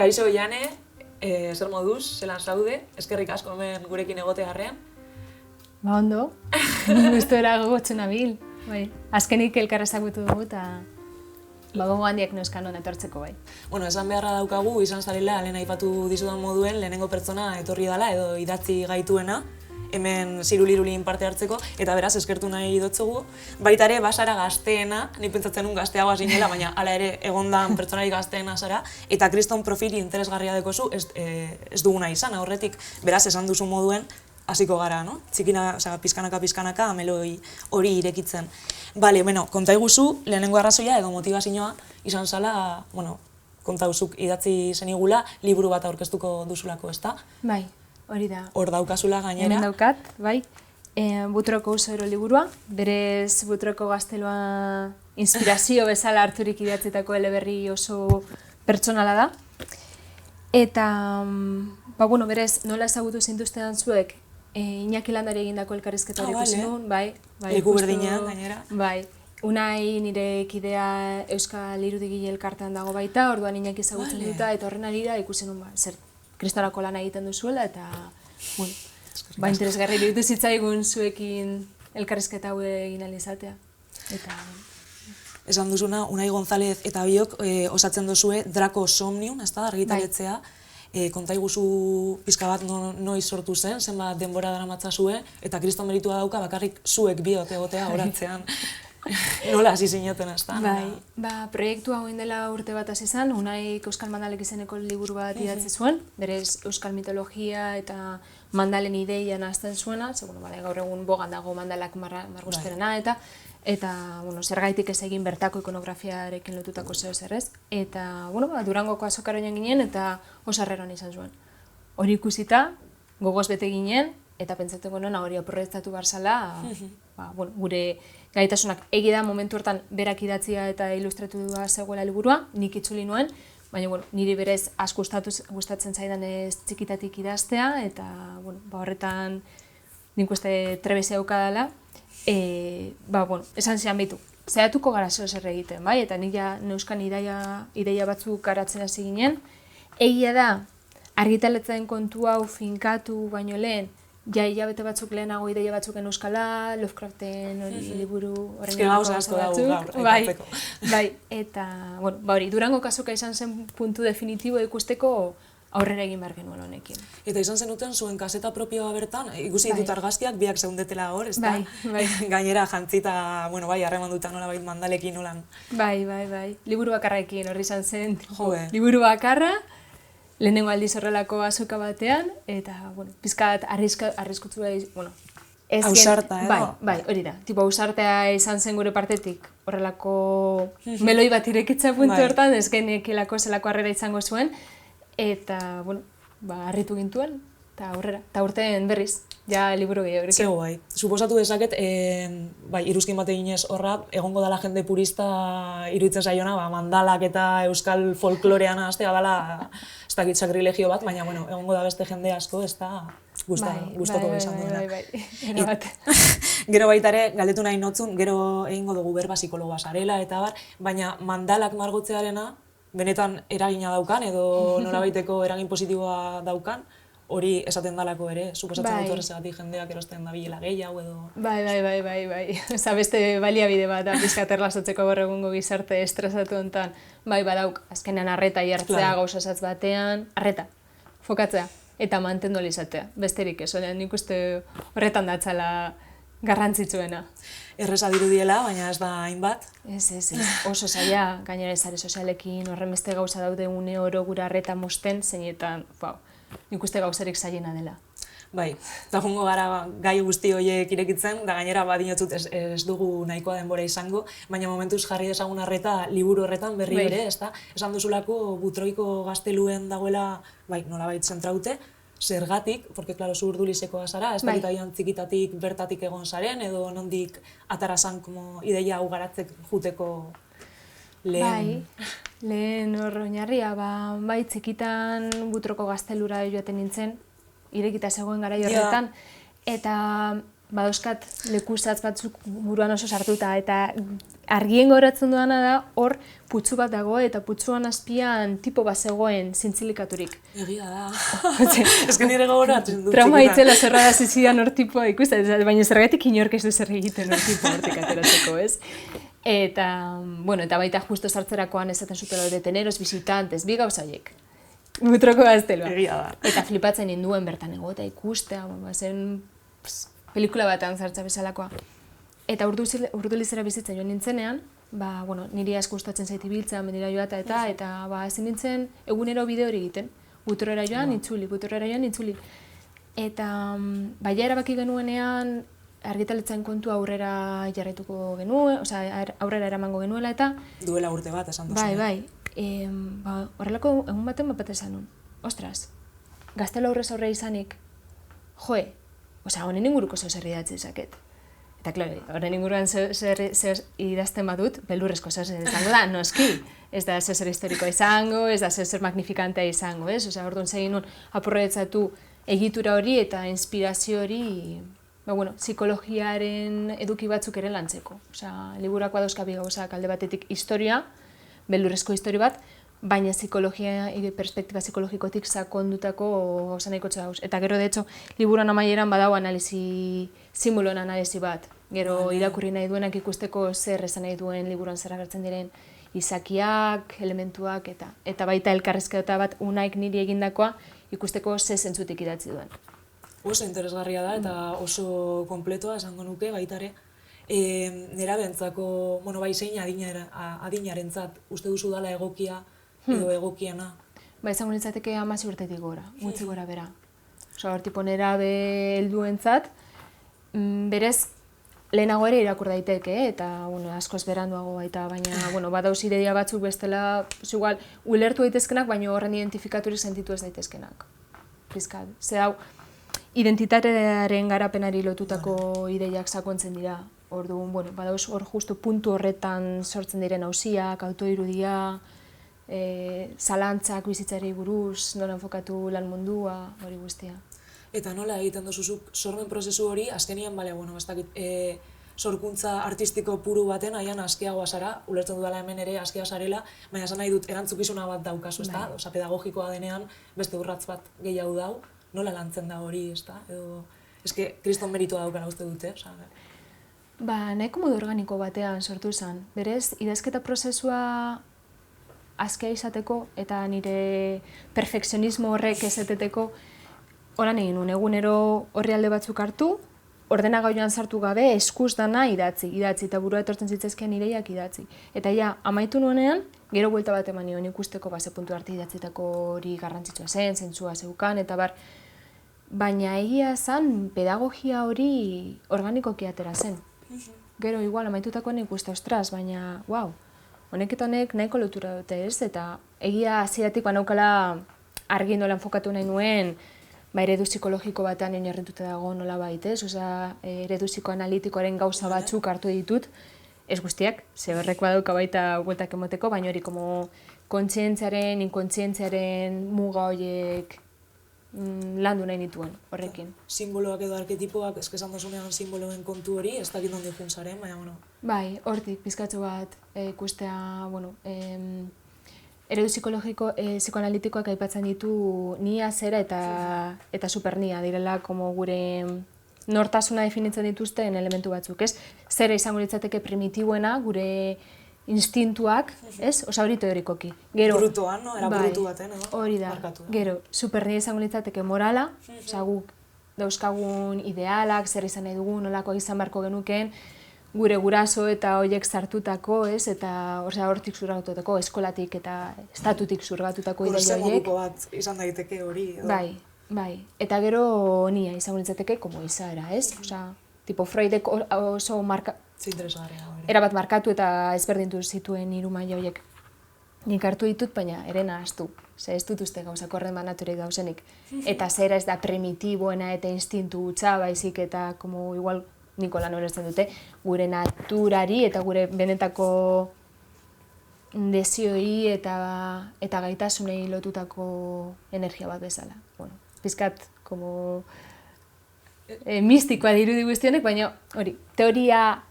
Kaixo Jane, zer moduz, zelan zaude, eskerrik asko hemen gurekin egotearrean. Ba ondo, gustora gogotzen nabil, bai. Azkenik elkar ezagutu dugu eta gogo handiak neuzkan hona etortzeko bai. Bueno, esan beharra daukagu, izan zarela, lehen aipatu dizudan moduen, lehenengo pertsona etorri dela edo idatzi gaituena, hemen zirulirulin parte hartzeko, eta beraz eskertu nahi dotzugu. Baita ere, basara gazteena, ni pentsatzen nun gazteagoa zinela, baina hala ere egondan pertsonari gazteena zara, eta kriston profil interesgarria dekozu ez duguna izan, aurretik, beraz esan duzu moduen, hasiko gara, no? Txikina, pizkanaka, meloi hori irekitzen. Bale, konta iguzu, lehenengo arrazoia edo motivazioa izan zala, kontauzuk idatzi zenigula, liburu bat aurkeztuko duzulako, ezta? Bai, hori da. Hor daukazula gainera. Hemen daukat, bai. Butroko Usaero liburua, berez Butroko gaztelua inspirazio bezala harturik idatzitako eleberri oso pertsonala da. Eta, berez, nola ezagutu zintuztean zuek, Iñaki Landari egindako elkarrizketa hori ikusi nuen, bai. Leku berdinean, gainera. Bai. Unai nire kidea Euskal Irudigile elkartean dago baita, orduan Iñaki ezagutzen duta, eta horren arira ikusi nuen, zer kristorako lana egiten duzuela, eta, interesgarri iruditu zitzaigun zuekin elkarrizketa hau egin ahal izatea. Esan duzuna, Unai González eta biok osatzen duzue Draco Somnium, ezta, argitaratzea. Konta iguzu pizka bat noiz sortu zen, zenbat denbora daramatzazue, eta kriston meritua dauka bakarrik zuek biok egotea oratzean. Nola hasi zineten, ezta? Bai, proiektu hau dela urte bat hasi zen, Unaik Euskal Mandalek izeneko liburu bat idatzi zuen, berez Euskal mitologia eta mandalen ideia nahazten zuena, gaur egun bogan dago mandalak margusperena eta zergaitik ez egin bertako ikonografiarekin lotutako zeo zerrez. Eta, Durangoko azokaroian ginen eta osarreroan izan zuen. Hori ikusita, gogoz bete ginen, eta pentsatzen nuen hori aprobetzatu barzala, gure gaitasunak egi da momentu hortan berak idatzia eta ilustratu da zegoela liburua, nik itzuli nuen, baina niri berez asko gustatzen zaidan ez txikitatik idaztea, eta horretan nik uste trebezea aukadala. Esan zian behitu, zehatuko gara zer egiten, bai? Eta nik ja neuzkan ideia batzuk garatzen hasi ginen. Egia da, argitaratzen kontu hau finkatu baino lehen, ja hilabete batzuk lehenago ideia batzuk euskala, Lovecraften liburu horren gauza asko dago gaur, bai, eta, hori, Durango kasuka izan zen puntu definitibo ikusteko aurrera egin behar genuen honekin. Eta izan zenuten zuen kaseta propioa bertan, ikusi ditut argazkiak biak zeundetela hor, ezta? Bai. Gainera jantzita, harreman duta nola bait mandalekin nolan. Bai. Liburu bakarraekin horri izan zen. Liburu bakarra, lehenengo aldiz horrelako azoka batean, eta, pizkat arriskutzu ausarta, edo? Bai, hori da. Ausartea izan zen gure partetik, horrelako meloi bat irekitza puntu hortan, ez genekielako zelako harrera izango zuen, eta, harritu gintuen, eta aurrera. Eta urtean berriz, ja liburu gehiago. Zego bai. Suposatu dezaket, iruzkin bat eginez horra, egongo dela jende purista iruditzen zaiona, mandalak eta euskal folklorean hastea dela, ez dakit sakrilegio bat, baina, egongo da beste jende asko, ez da gustoko izan duena. Bai. Gero baita ere, galdetu nahi notzun, gero egingo dugu berba psikologoa zarela, eta baina mandalak margotzearena, benetan eragina daukan, edo norabaiteko eragin positiboa daukan, hori esaten dalako ere, suposatzen dut horrezegatik jendeak erosten da bilela gehiago edo... Bai. Oza, beste baliabide bat, pizkat erlazatzeko gaur egungo gizarte estresatu honetan, badauk, azkenean arreta jartzea gauzasatz batean, arreta, fokatzea, eta mantendu izatea, besterik ez, nik uste horretan datzala garrantzitsuena. Erreza dirudiela, baina ez da hainbat. Ez, oso zaila, gainera sare sozialekin, horren beste gauza daude une oro gura arreta mosten, zeinetan, nik uste gauzarik zailena dela. Bai, eta jungo gara gai guzti horiek irekitzen, da gainera badinotzut ez dugu nahikoa denbora izango, baina momentuz jarri dezagun arreta liburu horretan berri ere, ezta? Esan duzulako Butroiko gazteluen dagoela, nolabait zentraute, zergatik, porque claro, zu urdulizekoa zara, ez dakit agian txikitatik bertatik egon zaren, edo nondik atarazan ideia hau garatzek juteko lehen... Lehen hor oinarria, txikitan Butroko gaztelura joaten nintzen, irekita zegoen garai horretan, eta badauzkat lekusatz batzuk buruan oso sartuta, eta argien gauratzen duana da, hor putzu bat dago eta putzuan azpian tipo bat zegoen zintzilikaturik. Egia da. Ez que nire gauratzen dut. Trauma itzela zerra da zizidan hor tipoa ikusten, baina zergatik inork ez du zer egiten hor tipo hortik ateratzeko, ez? Eta, bueno, eta baita justo sartzerakoan esaten zutela deteneros, visitantes, bi gauzaiek. Mutroko gaztelua. Egia da. Eta flipatzen ninduen bertan egota ikustea, zen pelikula batean zartza bezalakoa. Eta Urdulizera bizitzen joan nintzenean, bueno, niri asko gustatzen zait ibiltzea, mendira joata eta ezin nintzen egunero bide hori egiten. Butorrera joan, itzuli. Eta baina erabaki genuenean argitaletzen kontu aurrera jarraituko genuen, aurrera eramango genuela eta... Duela urte bat, esan duzu. Bai. Horrelako egun baten bat esan nun. Ostras, gaztela aurrez aurre izanik, honen inguruko zer idatzi dezaket. Eta, klaro, horren inguruan zer idazten badut, beldurrezko zer izango da, noski. Ez da zer historikoa izango, ez da zer magnifikantea izango, ez? Orduan zegin nun apurretzatu egitura hori eta inspirazio hori, psikologiaren eduki batzuk ere lantzeko. Liburako dauzka bi gauzak alde batetik historia, beldurrezko histori bat, baina psikologia, perspektiba psikologikotik sakondutako gauza nahiko txauz. Eta gero, de hecho, liburuan amaieran badau simboloen analizi bat. Gero irakurri nahi duenak ikusteko zer esan nahi duen liburuan zer agertzen diren izakiak, elementuak, eta baita elkarrizketa bat unaik niri egindakoa ikusteko ze zentzutik idatzi duen. Oso interesgarria da eta oso konpletoa esango nuke baitare. Nera bentzako, bai zein adinarentzat uste duzu dala egokia edo egokiena? Izango nintzateke 10 urtetik gora, gutxi gora bera. Hor tipo nerabe helduentzat, berez lehenago ere irakur daiteke, eta askoz beranduago baita, baina badauz ideia batzuk bestela, igual, ulertu daitezkenak, baina horren identifikaturik sentitu ez daitezkenak. Pizkat, hau, identitatearen garapenari lotutako ideiak sakontzen dira. Orduan, badauz hor justu puntu horretan sortzen diren auziak, autoirudia, zalantzak bizitzari buruz, nola enfokatu lan mundua, hori guztia. Eta nola egiten duzuzuk sormen prozesu hori, azkenian, sorkuntza artistiko puru baten, aian askeagoa zara, ulertzen dudala hemen ere askea zarela, baina esan nahi dut erantzukizuna bat daukazu, ezta? Pedagogikoa denean, beste urratz bat gehiago dau, nola lantzen da hori, ezta? Edo, eske, kriston meritua daukara uste dute, Nahiko modu organiko batean sortu zen. Berez, idazketa prozesua askea izateko eta nire perfekzionismo horrek ezeteteko horan egin nuen, egunero horri alde batzuk hartu, ordenagailuan sartu gabe eskuz dana idatzi eta burua etortzen zitzezkean ideiak idatzi. Eta amaitu nuenean, gero buelta bat eman nion ikusteko ze puntu arte idatzitako hori garrantzitsua zen, zentzua zeukan, eta baina egia zen pedagogia hori organikoki atera zen. Gero, igual, amaitutakoan ikuste, ostras, baina, honek eta honek nahiko lotura dute ez, eta egia hasieratik banaukala argi nola enfokatu nahi nuen, eredu psikologiko batean oinarrituta dago nola baitez, eredu psikoanalitikoaren gauza batzuk hartu ditut, ez guztiak, ze horrek badauka baita bueltak emoteko, baina hori kontzientziaren, inkontzientziaren muga horiek landu nahi nituen horrekin. Simboloak edo arketipoak, esan dasunean simboloen kontu hori, ez dakit nondi juntzaren, baina, Bai, hortik, pizkatxo bat ikustea, eredu psikoanalitikoak aipatzen ditu nia, zera eta supernia direla gure nortasuna definitzen dituzten elementu batzuk, ez? Zera izango litzateke primitiboena, gure instintuak, ez? Hori teorikoki. Brutoan, no? Era brutu baten, edo? Hori da. Gero, supernia izango litzateke morala, guk dauzkagun idealak, zer izan nahi dugun, nolako izan beharko genukeen, gure guraso eta horiek sartutako, ez? Eta hortik zurgatutako, eskolatik eta estatutik zurgatutako ideia horiek. Moduko bat izan daiteke hori, edo? Bai. Eta gero nia izango litzateke como izaera, ez? Tipo Freudek oso erabat markatu eta ezberdintu zituen hiru maila horiek. Nik hartu ditut, baina ere nahaztu. Ez dut uste gauzak horren banaturik dauzenik. Eta zera ez da primitiboena eta instintu hutsa, baizik eta igual niko lan horretzen dute, gure naturari eta gure benetako desioi eta gaitasunei lotutako energia bat bezala. Pizkat, mistikoa dirudi guztionek, baina hori,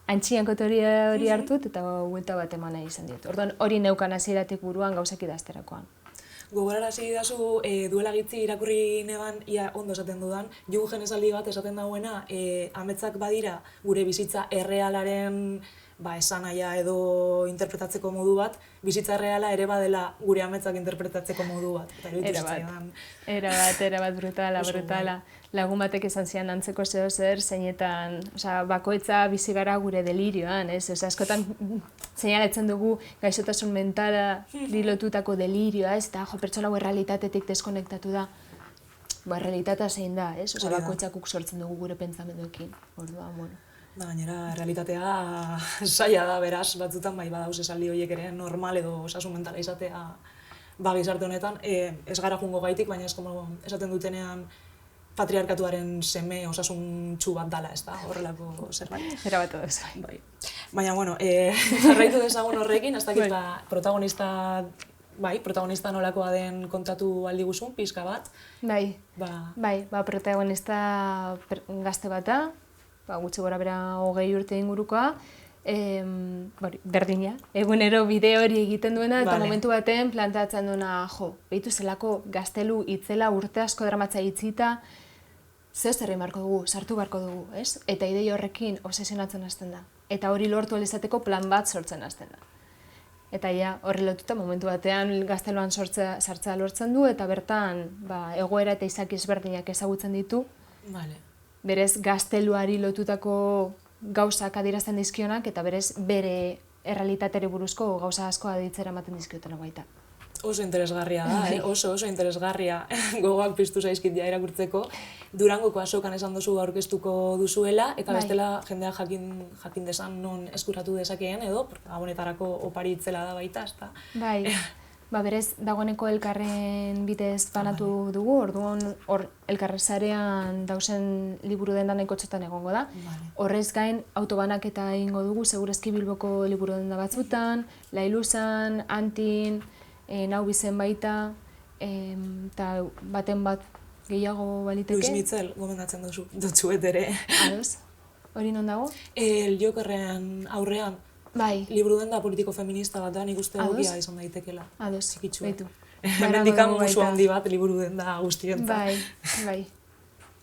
antxianko teoria hori hartut, eta buelta bat eman nahi izan diot. Orduan, hori neukan hasieratik buruan gauzak idazterakoan. Gogorarazi dazu duela gitzi irakurri neban, ia ondo esaten dudan, Jungen esaldi bat esaten dauena, ametsak badira gure bizitza errealaren esanahia edo interpretatzeko modu bat, bizitza erreala ere badela gure ametsak interpretatzeko modu bat. Era bat brutala. Lagun batek esan zian antzeko zer, zeinetan, bakoitza bizi gara gure delirioan, ez? Askotan seinalatzen dugu gaixotasun mentala lotutako delirioa, ez? Eta pertsona errealitatetik deskonektatu da. Realitatea zein da, ez? Bakoitzak sortzen dugu gure pentsamenduekin. Orduan, bueno. Gainera, realitatea saia da, beraz, batzutan badauz esaldi horiek ere normal edo osasun mentala izatea gizarte honetan. Ez gara jungo gaitik, baina esaten dutenean patriarkatuaren seme osasuntsu bat dala, ez da, horrelako zerbait. Erabat ez. Baina, jarraitu dezagun horrekin, ez dakit protagonista nolakoa den kontatu aldiguzun, pixka bat. Protagonista gazte bata, gutxi gora bera 20 urte ingurukoa, berdina, egunero bideo hori egiten duena, eta momentu baten plantatzen duena, behitu zelako gaztelu itzela urte asko dramatza itzita, zeo zerri marko dugu, sartu barko dugu, ez? Eta idei horrekin obsesionatzen hasten da. Eta hori lortu alizateko plan bat sortzen hasten da. Eta horri lotuta momentu batean gazteluan sartzea lortzen du, eta bertan egoera eta izaki ezberdinak ezagutzen ditu. Berez gazteluari lotutako gauzak adierazten dizkionak, eta berez bere errealitateri buruzko gauza asko aditzera ematen dizkiotena baita. Oso interesgarria da, oso interesgarria. Gogoak piztu zaizkit irakurtzeko. Durangoko azokan esan duzu aurkeztuko duzuela, eta bestela jendeak jakin desan non eskuratu dezakeen edo, gabonetarako opari itzela da baita, ezta? Berez, dagoeneko elkarren bidez banatu dugu, orduan elkarrezarean dausen liburu denda nahiko txotan egongo da. Horrez gain, autobanaketa egingo dugu, segurezki Bilboko liburu denda batzutan, Lailuzan, Antin, nau bizen baita, eta baten bat gehiago baliteke. Luis Mitzel, gomendatzen dutzuet ere. Ados, hori non dago? Jokerren aurrean, liburu denda politiko feminista bat da, nik uste egokia izan daitekela. Ados, behitu. Hemendikan musu handi bat liburu denda guztientzat. Bai.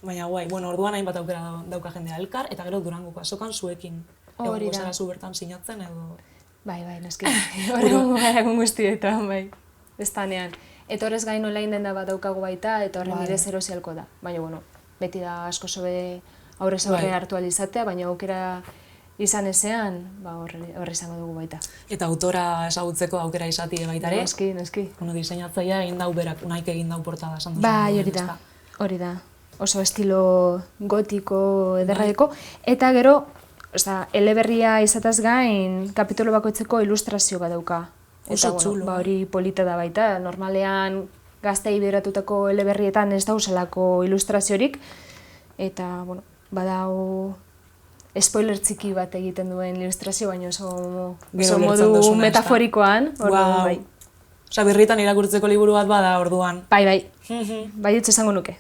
Baina orduan hainbat aukera dauka jendea elkar, eta gero Durangoko azokan zuekin. Hori da. Egozara zu bertan sinatzen edo... Bai, naski. Horrengo garagun guztietan, bestanean. Eta horrez gain online denda bat daukagu baita, eta horren bidez erosialko da. Baina, beti da asko sobe aurrez aurre hartu alizatea, baina aukera izan ezean, horre izango dugu baita. Eta autora ezagutzeko aukera izatie baita ere? Noski. Diseinatzailea egin dau berak, unaik egin dau portada. Bai, hori da. Oso estilo gotiko ederraeko. Eta gero, eleberria izataz gain, kapitolo bakoitzeko ilustrazio bat dauka. Oso txulo. Hori polita da baita, normalean gaztei bideratutako eleberrietan ez dauzelako ilustraziorik. Eta, badau spoiler txiki bat egiten duen ilustrazio, baina oso modu metaforikoan. Birritan irakurtzeko liburu bat bada orduan. Bai dutxe esango nuke.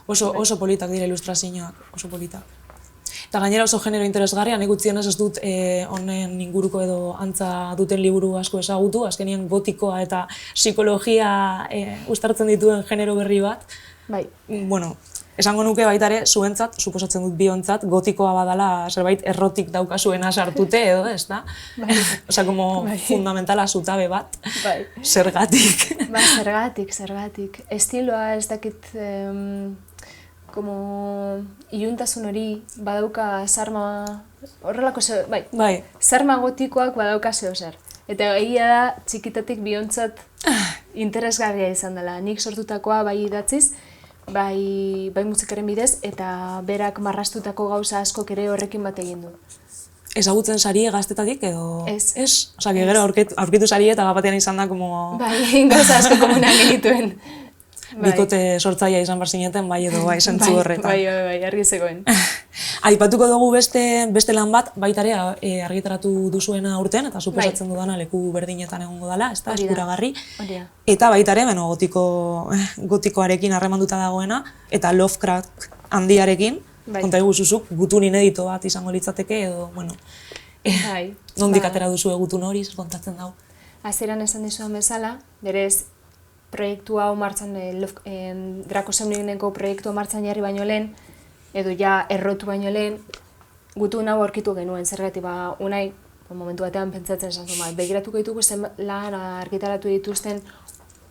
Oso politak dira ilustrazioak, oso politak. Eta gainera oso genero interesgarria, nik utzienez ez dut honen inguruko edo antza duten liburu asko ezagutu, azkenien gotikoa eta psikologia uztartzen dituen genero berri bat. Esango nuke baita ere, zuentzat, suposatzen dut biontzat, gotikoa badala zerbait errotik daukasuena sartute edo, ez da? Fundamentala zutabe bat, zergatik. Zergatik. Estiloa ez dakit... iluntasun hori badauka sarma, horrelako sarma gotikoak badauka zer. Eta egia da txikitatik biontzat interesgarria izan dela. Nik sortutakoa bai idatziz, bai musikaren bidez, eta berak marrastutako gauza askok ere horrekin bat egin du. Ezagutzen sarie gaztetatik edo? Ez. Gero aurkitu sarie eta batean izan da como... Gauza asko komunan genituen. Bikote sortzaia izan bar zineten, bai edo bai, zentzu horretan. Bai, argi zegoen. Aipatuko dugu beste lan bat, baitare argitaratu duzuena urten, eta suposatzen dudana leku berdinetan egongo dela, ez da, eskuragarri. Eta baitare, gotikoarekin harremanduta dagoena, eta Lovecraft handiarekin, konta eguzuzuk, gutun inedito bat izango litzateke, edo, bueno, nondik atera duzu gutun hori, zer kontatzen dau? Hasieran esan dizudan bezala, berez, proiektu hau martxan, Drakosomnieko proiektua martxan jarri baino lehen, edo ja errotu baino lehen, gutun hau aurkitu genuen, zergatik unai, momentu batean pentsatzen esan zuen, begiratuko ditugu zen lan argitaratu dituzten,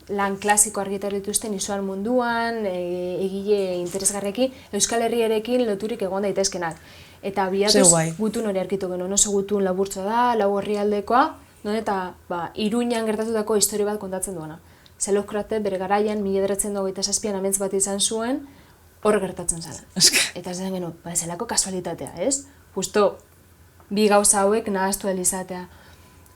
lan klasiko argitaratu dituzten izuan munduan, egile interesgarrekin, Euskal Herriarekin loturik egon daitezkenak. Eta biatuz gutun hori arkitu genuen, oso gutun laburtza da, lau herrialdekoa, eta Iruñan gertatutako historia bat kontatzen duena. Zelokrate bere garaian, 1927an amentz bat izan zuen, hor gertatzen zela. Eta zen genuen, zelako kasualitatea, ez? Justo, bi gauza hauek nahaztu izatea.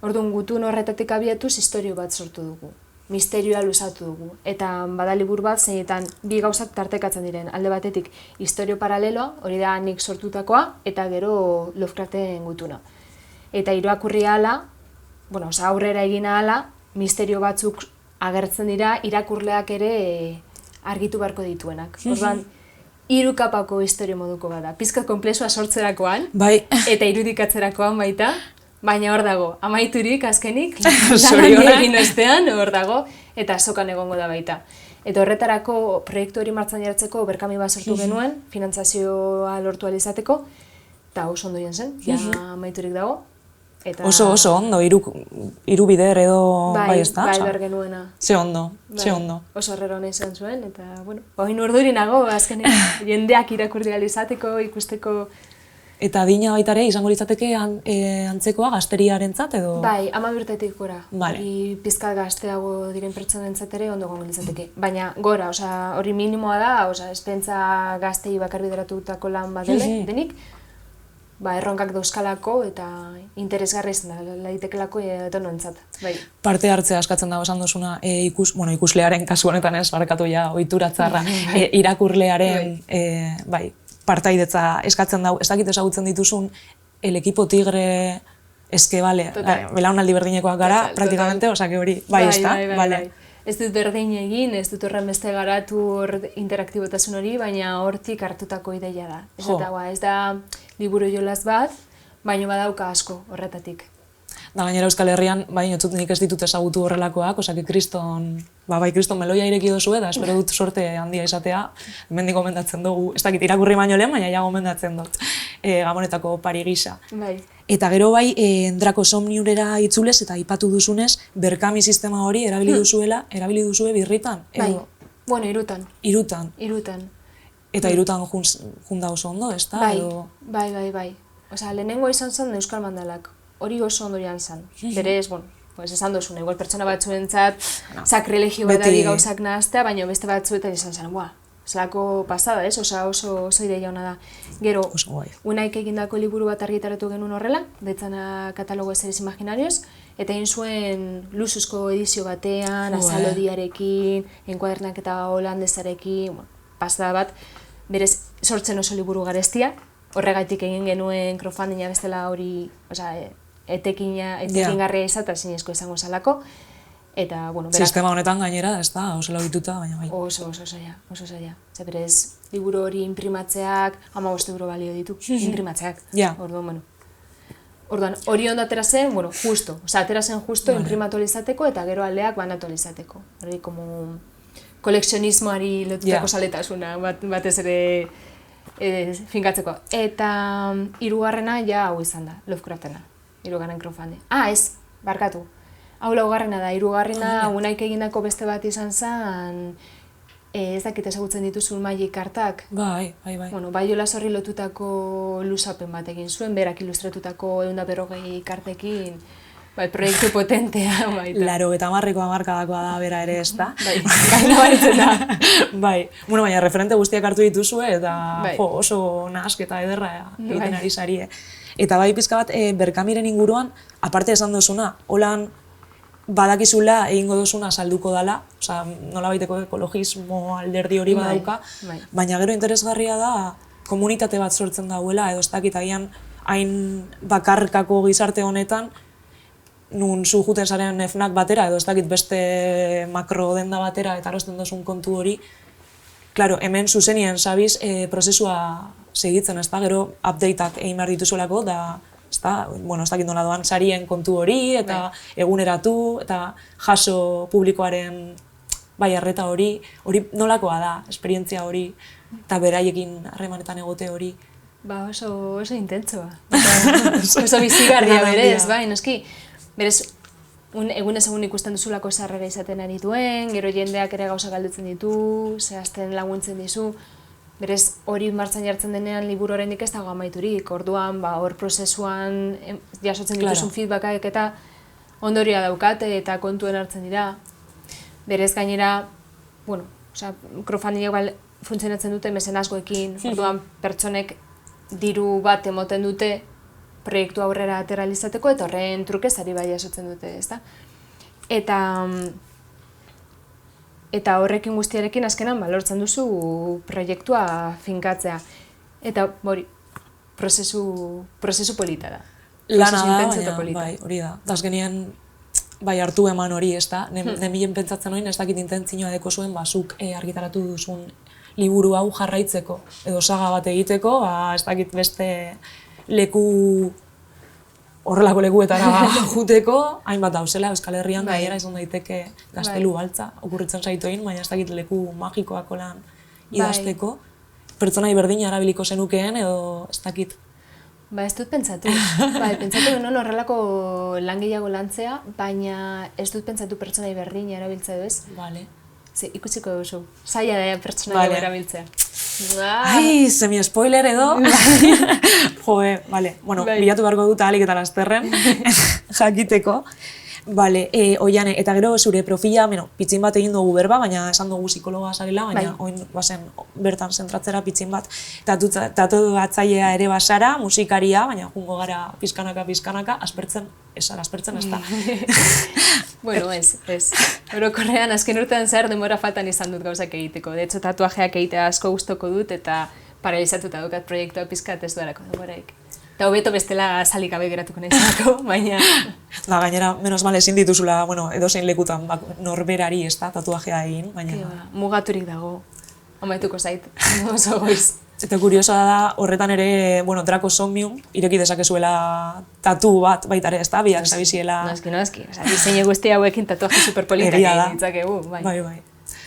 Orduan gutun horretatik abiatuz istorio bat sortu dugu. Misterioa luzatu dugu. Eta bada liburu bat zeinetan bi gauzak tartekatzen diren. Alde batetik istorio paraleloa, hori da nik sortutakoa, eta gero Lovecraften gutuna. Eta irakurri ahala, aurrera egin ahala, misterio batzuk agertzen dira, irakurleak ere argitu beharko dituenak. Orduan, 3 kapako istorio moduko bada. Pizkat konplexua sortzerakoan, eta irudikatzerakoan baita, baina hor dago, amaiturik, azkenik, lan egin ostean, hor dago, eta azokan egongo da baita. Eta horretarako proiektu hori martxan jartzeko berkami bat sortu genuen, finantzazioa lortu alizateko, eta oso ondo zen, amaiturik dago. Oso ondo, 3 bider edo bai ez da? Bai, behar genuena. Ze ondo. Oso horrera hona izan zuen, eta, hain urduri nago, azkenik, jendeak irakurri alizateko, ikusteko. Eta adina baita ere, izango litzateke antzekoa gazteriarentzat edo? Bai, 10 urtetik gora. Hori pizkat gazteago diren pertsonentzat ere ondo gongo litzateke. Baina gora, hori minimoa da, espentza gaztei bakar bideratutako lan bat denik, erronkak dauzkalako eta interesgarri izan daitekelako edonontzat. Parte hartzea askatzen dago esan duzuna, ikuslearen kasu honetan ez, barkatu ja, ohituratzarra, irakurlearen, partaidetza eskatzen dago, ez dakit ezagutzen dituzun, el equipo tigre eske, belaunaldi berdinekoak gara, praktikamente, osake hori, ez da? Ez dut berdin egin, ez dut horren beste garatu hor interaktibotasun hori, baina hortik hartutako ideia da. Ez da liburu jolaz bat, baina badauka asko horretatik. Da gainera Euskal Herrian, nik ez ditut ezagutu horrelakoak, osake kriston meloia ireki dozue, da espero dut sorte handia izatea, hemendik gomendatzen dugu, ez dakit irakurri baino lehen, baina ja gomendatzen dut, Gabonetako pari gisa. Eta gero Drakosomniurera itzulez eta aipatu duzunez, berkami sistema hori erabili duzue birritan? Bueno, Irutan. Irutan. Eta Irutan junda oso ondo, ez da? Bai. Lehenengo izan zen Euskal Mandalak. Hori oso ondo joan zen. Berez, esan duzun, igual pertsona batzuentzat sakrilegio bat ari gauzak nahaztea, baina beste batzuetan izan zen, zelako pasada, oso ideia hona da. Gero, Unaik egindako liburu bat argitaratu genuen horrela, detzana katalogo seres imaginarios, eta egin zuen luzuzko edizio batean, azalodiarekin, enkuadernak eta holandesarekin, pasada bat, berez sortzen oso liburu garestia, horregatik egin genuen crowdfundinga bestela hori, etekin garria izata zinezko izango zalako. Sistema honetan gainera, ez da, oso logituta, baina bai. Oso zaila. Berez, liburu hori imprimatzeak, 15 euro balio ditu, imprimatzeak. Orduan, hori ondo atera zen, justo. Atera zen justo imprimatu izateko eta gero aldeak banatu izateko. Hori, kolekzionismoari lotutako saletasuna, batez ere finkatzeko. Eta 3. hau izan da, Lovecraftena. 3. crowdfunding. Ez, barkatu. Hau 4. da, 3. Unaik egindako beste bat izan zen, ez dakit ezagutzen dituzun Magic kartak. Bai. Baiola horri lotutako luzapen bat egin zuen, berak ilustratutako 140 kartekin, proiektu potentea. 80ko hamarkadakoa da bera ere, ez da? Gaina baitzen da. Baina referente guztiak hartu dituzue eta oso nahasketa ederra egiten ari zarie. Eta pizka bat, berkamiren inguruan, aparte esan duzuna, holan badakizula egingo duzuna salduko dala, nola baiteko ekologismo alderdi hori badauka, baina gero interesgarria da komunitate bat sortzen dauela, edo ez dakit agian hain bakarkako gizarte honetan, nun zu juten zaren FNAC batera, edo ez dakit beste makro denda batera eta erosten duzun kontu hori, hemen zuzenien, sabiz, prozesua segitzen, ez da, gero updateak egin behar dituzuelako, da, ez da, bueno, ez dakit nola doan, sarien kontu hori, eta eguneratu, eta jaso publikoaren bai arreta hori nolakoa da, esperientzia hori, eta beraiekin harremanetan egote hori. Ba, oso intentsoa. Oso bizigarria berez, bai, noski. Berez, egunez egun ikusten duzulako sarrera izaten ari duen, gero jendeak ere gauza galdetzen ditu, zehazten laguntzen dizu. Berez, hori martxan jartzen denean liburu oraindik ez dago amaiturik. Orduan, hor prozesuan jasotzen dituzun feedbackak eta ondoria daukate eta kontuen hartzen dira. Berez gainera, bueno, crowdfundingek funtzionatzen dute mezenazgoekin, orduan pertsonek diru bat emoten dute proiektu aurrera atera izateko eta horren trukez ari bai jasotzen dute, ezta? Eta horrekin guztiarekin azkenan lortzen duzu proiektua finkatzea. Eta hori, prozesu polita da. Lana da, baina bai, hori da. Eta azkenean bai hartu eman hori, ezta? Nemilen pentsatzen horien ez dakit intentzioa deko zuen, zuk argitaratu duzun liburu hau jarraitzeko, edo saga bat egiteko, ez dakit beste horrelako lekuetara juteko, hainbat dauzela, Euskal Herrian gainera izan daiteke Gaztelu Baltza, okurritzen zaitoin, baina ez dakit leku magikoak olan idazteko. Pertsonai berdina erabiliko zenukeen, edo ez dakit. Ba, ez dut pentsatu. Pentsatu genuen horrelako langileago lantzea, baina ez dut pentsatu pertsonai berdina erabiltzea edo ez. Vale. Ikusiko duzu, zaila da pertsonai erabiltzea. Ai, semi-spoiler edo. Jode, vale. Bueno, bilatu beharko dut ahalik eta lasterren jakiteko. Vale, Oiane, eta gero zure profila, pitzin bat egin dugu berba, baina esan dugu psikologa zarela, baina oin bazen bertan zentratzera pitzin bat. Tatuatzailea ere basara, musikaria, baina jungo gara pizkanaka, aspertzen ez da. Bueno, ez. Orokorrean, azken urtean zer denbora faltan izan dut gauzak egiteko. De hecho, tatuajeak egitea asko gustoko dut eta paralizatuta dukat proiektua pizkat ez duarako denboraik. Eta hobeto bestela salik gabe geratuko naizako, baina... Gainera, menos mal ezin dituzula, edozein lekutan norberari ez da tatuajea egin, baina... Mugaturik dago, amaituko zait, oso goiz. Eta kuriosoa da, horretan ere, Draco Somnium, ireki dezakezuela tatu bat baita ere, ez da, biak zabiziela... Noski, diseinu guzti hauekin tatuaje superpolitak egin ditzakegu, bai. Bai.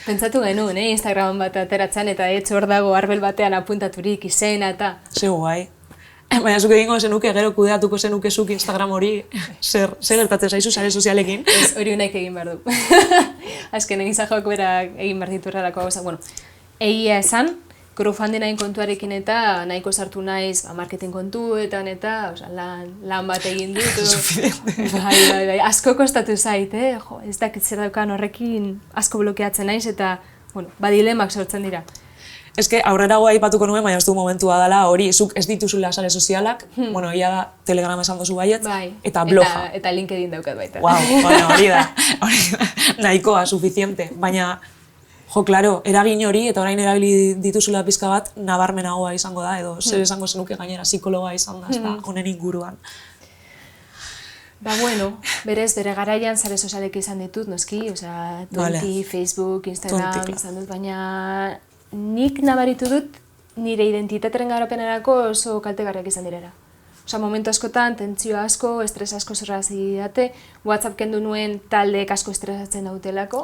Pentsatu genuen, Instagram bat ateratzen eta hor dago arbel batean apuntaturik izena eta... Zego, bai. Baina zuke egingo zenuke, gero kudeatuko zenuke zuk Instagram hori, zer gertatzen zaizu sare sozialekin? Ez, hori unaik egin behar du. Azken egin zajoak bera egin behar ditu erralako gauza. Bueno, egia esan, crowdfundingaren kontuarekin eta nahiko sartu naiz marketing kontuetan eta lan bat egin dut. Bai, asko kostatu zait, jo, ez dakit zer daukan horrekin asko blokeatzen naiz eta, dilemak sortzen dira. Ez que aurrerago aipatuko nuen, baina ez du momentua dela hori, zuk ez dituzula sare sozialak, ia da Telegram esan duzu baiet, eta bloga. Eta LinkedIn daukat baita. Hori da, nahikoa, suficiente, baina, klaro, eragin hori eta orain erabili dituzula pizka bat, nabarmenagoa izango da, edo zer esango zenuke gainera psikologa izan da, ez da, honen inguruan. Berez, bere garaian sare sozialek izan ditut, noski, Twitter, Facebook, Instagram izan dut, baina... Nik nabaritu dut nire identitatearen garapenerako oso kaltegarriak izan direla. Momentu askotan, tentsio asko, estres asko zorrazi didate, WhatsApp kendu nuen taldeek asko estresatzen dautelako.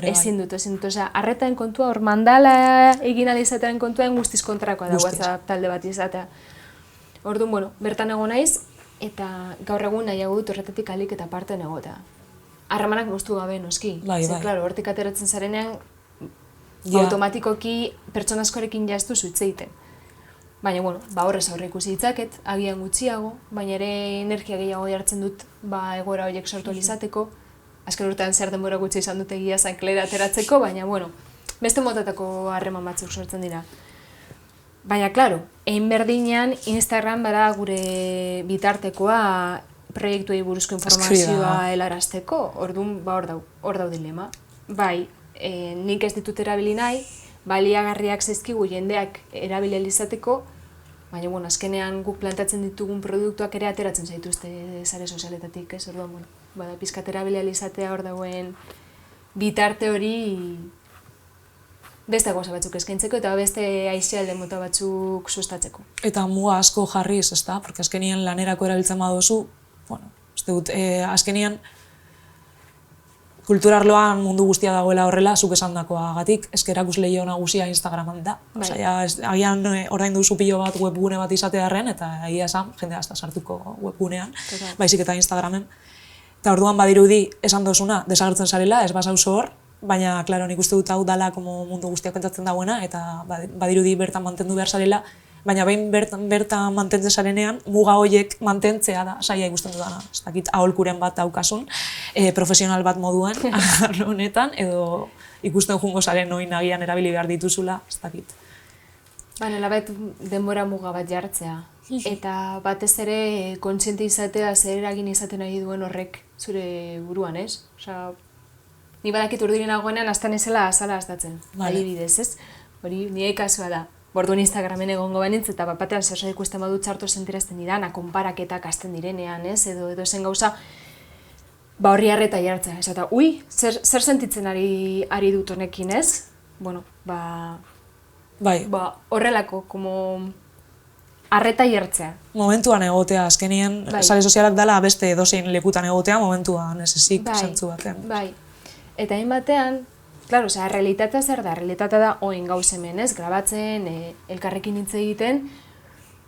Ezin dut. Arretaen kontua, hor mandala egin alizatearen kontuan guztiz kontrakoa da WhatsApp talde bat izatea. Orduan, bertan egon naiz, eta gaur egun nahiago dut horretatik alik eta parte egotea. Harremanak moztu gabe, noski. Hortik ateratzen zarenean, automatikoki pertsona askorekin jaztu zuitze egiten. Baina, horrez aurre ikusi ditzaket, agian gutxiago, baina ere energia gehiago jartzen dut egoera horiek sortu alizateko. Azken urtean zer denbora gutxi izan dut egia zanklera ateratzeko, baina, beste motatako harreman batzuk sortzen dira. Baina, klaro, egin berdinean Instagram bada gure bitartekoa proiektuei buruzko informazioa helarazteko, orduan, hor dau dilema. Bai, nik ez ditut erabili nahi, baliagarriak zaizkigu jendeak erabili izateko, baina, azkenean guk plantatzen ditugun produktuak ere ateratzen zaituzte sare sozialetatik, ez? Orduan, pizkat erabili izatea hor dagoen bitarte hori beste gauza batzuk eskaintzeko eta beste aisealde mota batzuk sustatzeko. Eta muga asko jarriz, ezta? Porque azkenien lanerako erabiltzen baduzu, bueno, ez dut, azkenien kulturarloan mundu guztia dagoela horrela, zuk esandakoagatik, erakusleio nagusia Instagraman da. Osea, agian orain duzu pilo bat webgune bat izatearren, eta egia esan, jendea ez da sartuko webgunean, baizik eta Instagramen. Eta orduan badirudi esan dozuna, desagertzen zarela, ez basauzo hor, baina, klaro, nik uste dut hau dala mundu guztiak pentsatzen dagoena, eta badirudi bertan mantendu behar zarela, baina behin bertan mantentzen zarenean, muga horiek mantentzea da, saia ikusten dudana. Ez dakit aholkuren bat daukasun, profesional bat moduen, arlo honetan, edo ikusten jungo zaren noin agian erabili behar dituzula, ez dakit. Nolabait denbora muga bat jartzea. Eta batez ere kontziente izatea zer eragin izaten nahi duen horrek zure buruan, ez? Osea, ni badakit urdiren nagoenean aztan ezela azala aztatzen, adibidez, ez? Hori nire kasua da. Orduan Instagramen egongo banintz eta batean zer ikusten badut txarto sentirazten didana, konparaketak hasten direnean, ez? Edo zen gauza, horri harreta jartzea, ez? Eta, zer sentitzen ari dut honekin, ez? Bueno, horrelako, harreta jartzea. Momentuan egotea, azkenien, sare sozialak dela beste edozein lekutan egotea, momentuan ez ezik zentzu batean. Bai, eta hain batean, claro, realitatea zer da? Realitatea da oin gauz hemen, ez? Grabatzen, elkarrekin hitz egiten.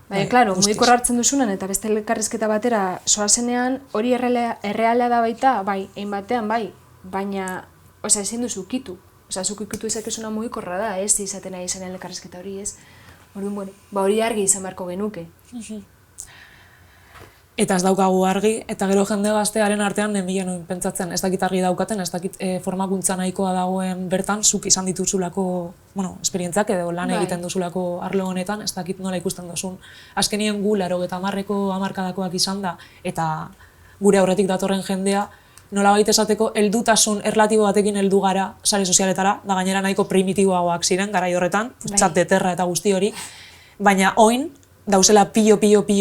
Baina, claro, mugikorra hartzen duzunan eta beste elkarrizketa batera soazenean, hori erreala da baita, bai, hain batean, bai. Baina, ezin duzu ukitu. Zuk ukitu izakezuna mugikorra da, ez? Izaten ari izanen elkarrizketa hori, ez? Orduan, bueno, hori argi izan beharko genuke. Eta ez daukagu argi, eta gero jende gaztearen artean nemila noin pentsatzen, ez dakit argi daukaten, ez dakit formakuntza nahikoa dagoen bertan, zuk izan dituzulako, esperientzak edo lan egiten duzulako arlo honetan, ez dakit nola ikusten duzun. Azkenien gu 80ko hamarkadakoak izan da, eta gure aurretik datorren jendea, nola baita esateko, heldutasun erlatibo batekin heldu gara sare sozialetara, da gainera nahiko primitiboagoak ziren, garai horretan, txat de terra eta guzti hori, baina oin, dauzela pilo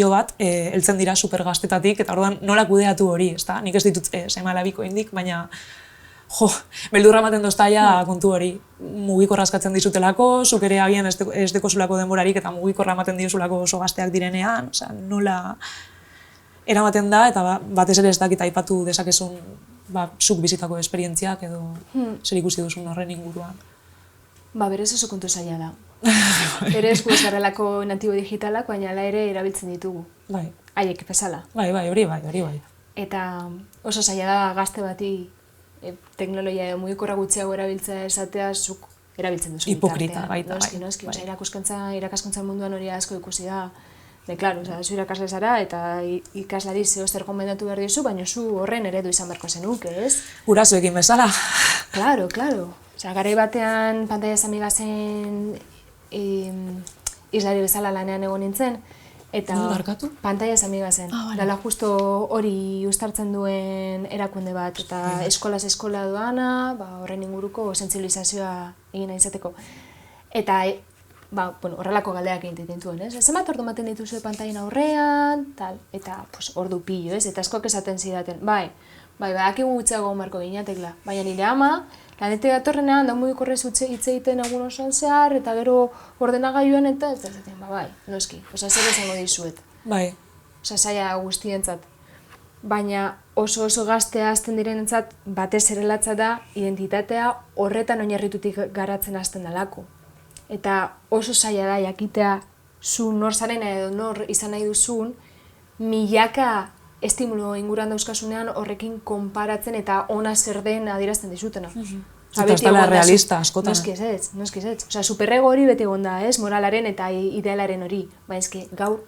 bat, heltzen dira supergaztetatik, eta orduan nola kudeatu hori, ezta? Nik ez ditut seme alabiko indik, baina beldurra ematen doztaia kontu hori. Mugikorra askatzen dizutelako, zuk ere agian ez dekozulako denborarik, eta mugikorra ematen dizulako oso gazteak direnean, nola eramaten da, eta batez ere ez dakit aipatu dezakezun zuk bizitako esperientziak edo zer ikusi duzun horren inguruan. Berez oso kontu zaila da. Berez gu ez garrelako natibo digitalak, baina ala ere erabiltzen ditugu. Bai. Haiek bezala. Hori bai. Eta oso zaila da gazte bati teknologia edo mugikorra gutxiago erabiltzea esatea zuk erabiltzen duzu. Hipokrita, baita. Noski. Irakaskuntza munduan hori asko ikusi da. Claro, zu irakasle zara eta ikaslari zer gomendatu behar dizu, baina zu horren eredu izan beharko zenuke, ez? Gurasoekin bezala. Claro. Garai batean Pantailaz Amigasen islari bezala lanean egon nintzen, eta Pantailaz Amigasen. Dala justo hori uztartzen duen erakunde bat, eta eskolaz eskola doana, horren inguruko sentsibilizazioa egin nahi izateko. Eta horrelako galdeak egiten duen, ez? Zenbat ordu ematen dituzue pantailen aurrean, eta ordu pilo, ez? Eta askoak esaten zidaten, bai, akigu gutxeago marko ginatekla, baina nire ama, lanetik datorrenean, da mugikorrez hitz egiten egun osoan zehar, eta gero ordenagailuan eta ez zaten, noski, zer esango dizuet. Bai. Zaila guztientzat. Baina oso gaztea hasten direnentzat batez erelatza da identitatea horretan oinarritutik garatzen hasten dalako. Eta oso zaila da jakitea zu nor zaren edo nor izan nahi duzun, milaka estimulo inguruan dauzkasunean horrekin konparatzen eta ona zer den adierazten dizutena. Eta ez dela realista askotan. Noski ez. Superrego hori beti egon da, ez? Moralaren eta idealaren hori. Gaur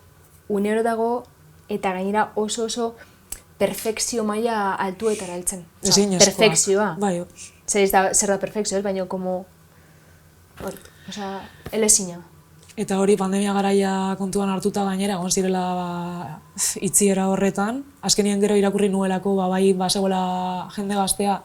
unero dago eta gainera oso perfekzio maila altuetara heltzen. Perfekzioa. Zer da perfekzio, baina como elezina. Eta hori pandemia garaia kontuan hartuta gainera, egon zirela itziera horretan. Azkenien gero irakurri nuelako, bazegoela jende gaztea,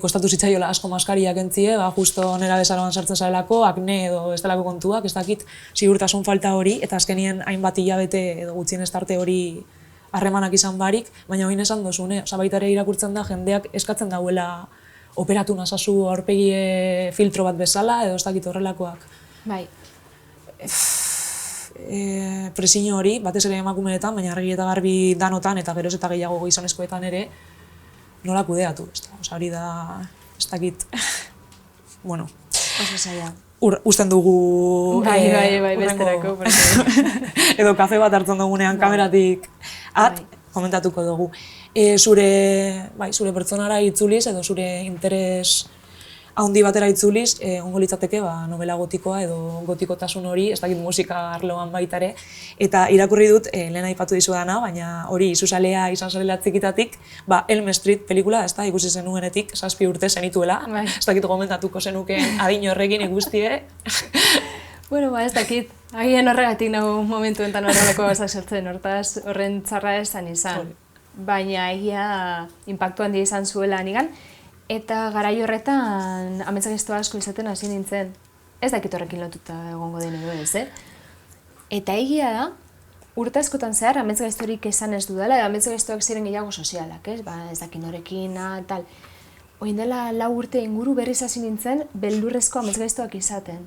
kostatu zitzaiola asko maskariak entzie, justo nera bezaroan sartzen zarelako, akne edo ez delako kontuak, ez dakit sigurtasun falta hori, eta azkenien hainbat hilabete edo gutxien ez tarte hori harremanak izan barik, baina hori esan dozune, baita ere irakurtzen da jendeak eskatzen dauela operatu nazazu aurpegi filtro bat bezala, edo ez dakit horrelakoak. Bai. Presiño hori, batez ere emakumeetan, baina argi eta garbi danotan, eta geroz eta gehiago gizonezkoetan ere, nola kudeatu, ez da, hori da, ez dakit, bueno. Oso zaila. Usten dugu... Bai, besterako. Edo kafe bat hartzen dugunean kameratik komentatuko dugu. Zure pertsonara itzuliz, edo zure interes haundi batera itzuliz, ongo litzateke novela gotikoa edo gotikotasun hori, ez dakit musika arloan baitare, eta irakurri dut, lehen aipatu dizudana, baina hori izuzalea izan zarela txikitatik, Elm Street pelikula, ez da, ikusi zenuenetik, 7 urte zenituela, ez dakit gomentatuko zenuken adin horrekin ikustie. Bueno, ez dakit, agian horregatik nago momentu enten horrelako gauzak sortzen, hortaz horren txarra izan. Baina egia inpaktu handia izan zuela nigan, eta garai horretan ametsagestu asko izaten hasi nintzen. Ez dakit horrekin lotuta egongo den edo ez, Eta egia da, urte askotan zehar ametsgaiztorik esan ez dudala, eta ametsgaiztoak ziren gehiago sozialak, ez? Ez dakit norekin, tal. Oin dela 4 urte inguru berriz hasi nintzen, beldurrezko ametsgaiztoak izaten.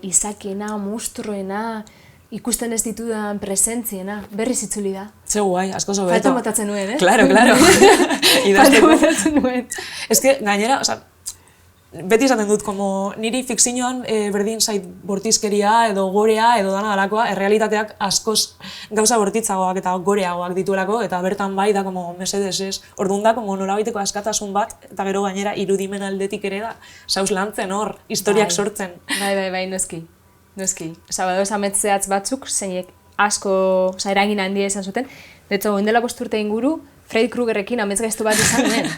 Izakiena, monstruena, ikusten ez ditudan presentziena, berriz itzuli da. Ze guai, asko zobeto. Falta botatzen nuen, Claro. Falta botatzen nuen. Ez que, gainera, beti esaten dut, niri fikzioan berdin zait bortizkeria edo gorea edo dana dalakoa, errealitateak askoz gauza bortitzagoak eta goreagoak dituelako, eta bertan bai da, mesedez ez. Orduan da, nolabaiteko askatasun bat, eta gero gainera irudimen aldetik ere da, sauz lantzen hor, historiak sortzen. Bai, noski. Badoz ametzeatz batzuk, zeinek asko eragin handia izan zuten. Detzo, oindela 5 urte inguru, Freddy Kruegerrekin ametzgaizto bat izan nuen.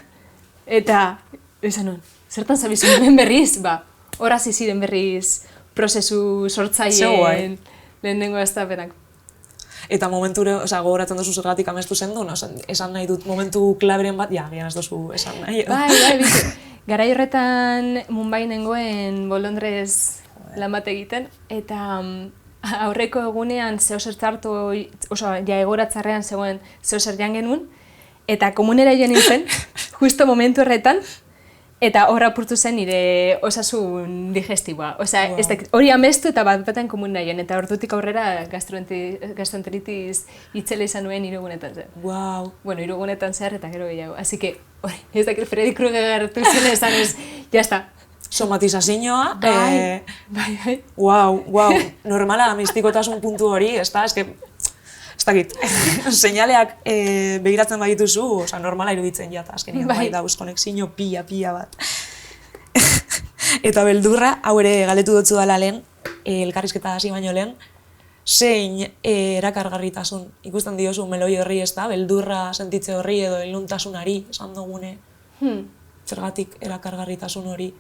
Eta, izan nuen, zertan zabizu nuen berriz? Horaz iziren berriz prozesu sortzaileen lehenengo eztapenak. Eta momenture, gogoratzen duzu zergatik amestu zen du, esan nahi dut momentu klaberen bat, gian ez duzu esan nahi. Bai, bitu. Garai horretan Mumbai nengoen Bolondrez lan bat egiten, eta aurreko egunean zehozer txartu, egoratzarrean zegoen zehozer jan genuen, eta komunera joan nintzen, justo momentu horretan, eta hor apurtu zen nire osasun digestiboa. Hori amestu eta bat-batean komunera joan, eta ordutik aurrera gastroenteritis itzela izan nuen irugunetan zer. Bueno, irugunetan zer eta gero gehiago. Así que, ez dakit Freddy Krueger hartu zen esan ez, jazta. Somatizazioa, bai. Normala mistikotasun puntu hori, ez dakit, seinaleak begiratzen badituzu, normala iruditzen jata, azkenean, bai dauz, konexio pila bat. Eta beldurra, hau ere galdetu dutzu dela lehen, elkarrizketa hasi baino lehen, zein erakargarritasun ikusten diozu meloi horri, ez da, beldurra sentitze horri edo iluntasunari, esan dugune, zergatik erakargarritasun hori.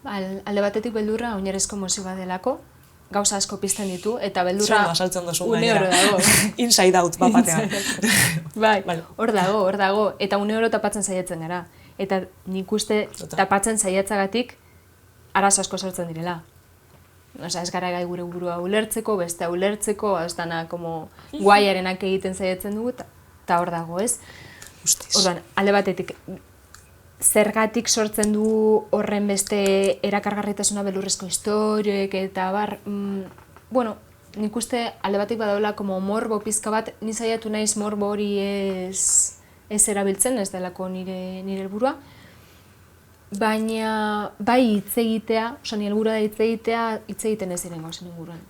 Alde batetik beldurra oinarrizko emozio bat delako, gauza asko pizten ditu, eta beldurra une oro dago. Inside out, batean. Bai, hor dago, eta une oro tapatzen saiatzen gara. Eta nik uste tapatzen saiatzagatik arazo asko sortzen direla. Ez gara gai gure burua ulertzeko, beste ulertzeko, ez dana guaiarenak egiten saiatzen dugu, eta hor dago, ez? Orduan, alde batetik, zergatik sortzen du horren beste erakargarritasuna beldurrezko historioek eta nik uste alde batik badaula morbo pizka bat, ni saiatu naiz morbo hori ez erabiltzen, ez delako nire helburua. Baina bai hitz egitea, ni helburua da hitz egiten ez diren gauzen inguruan.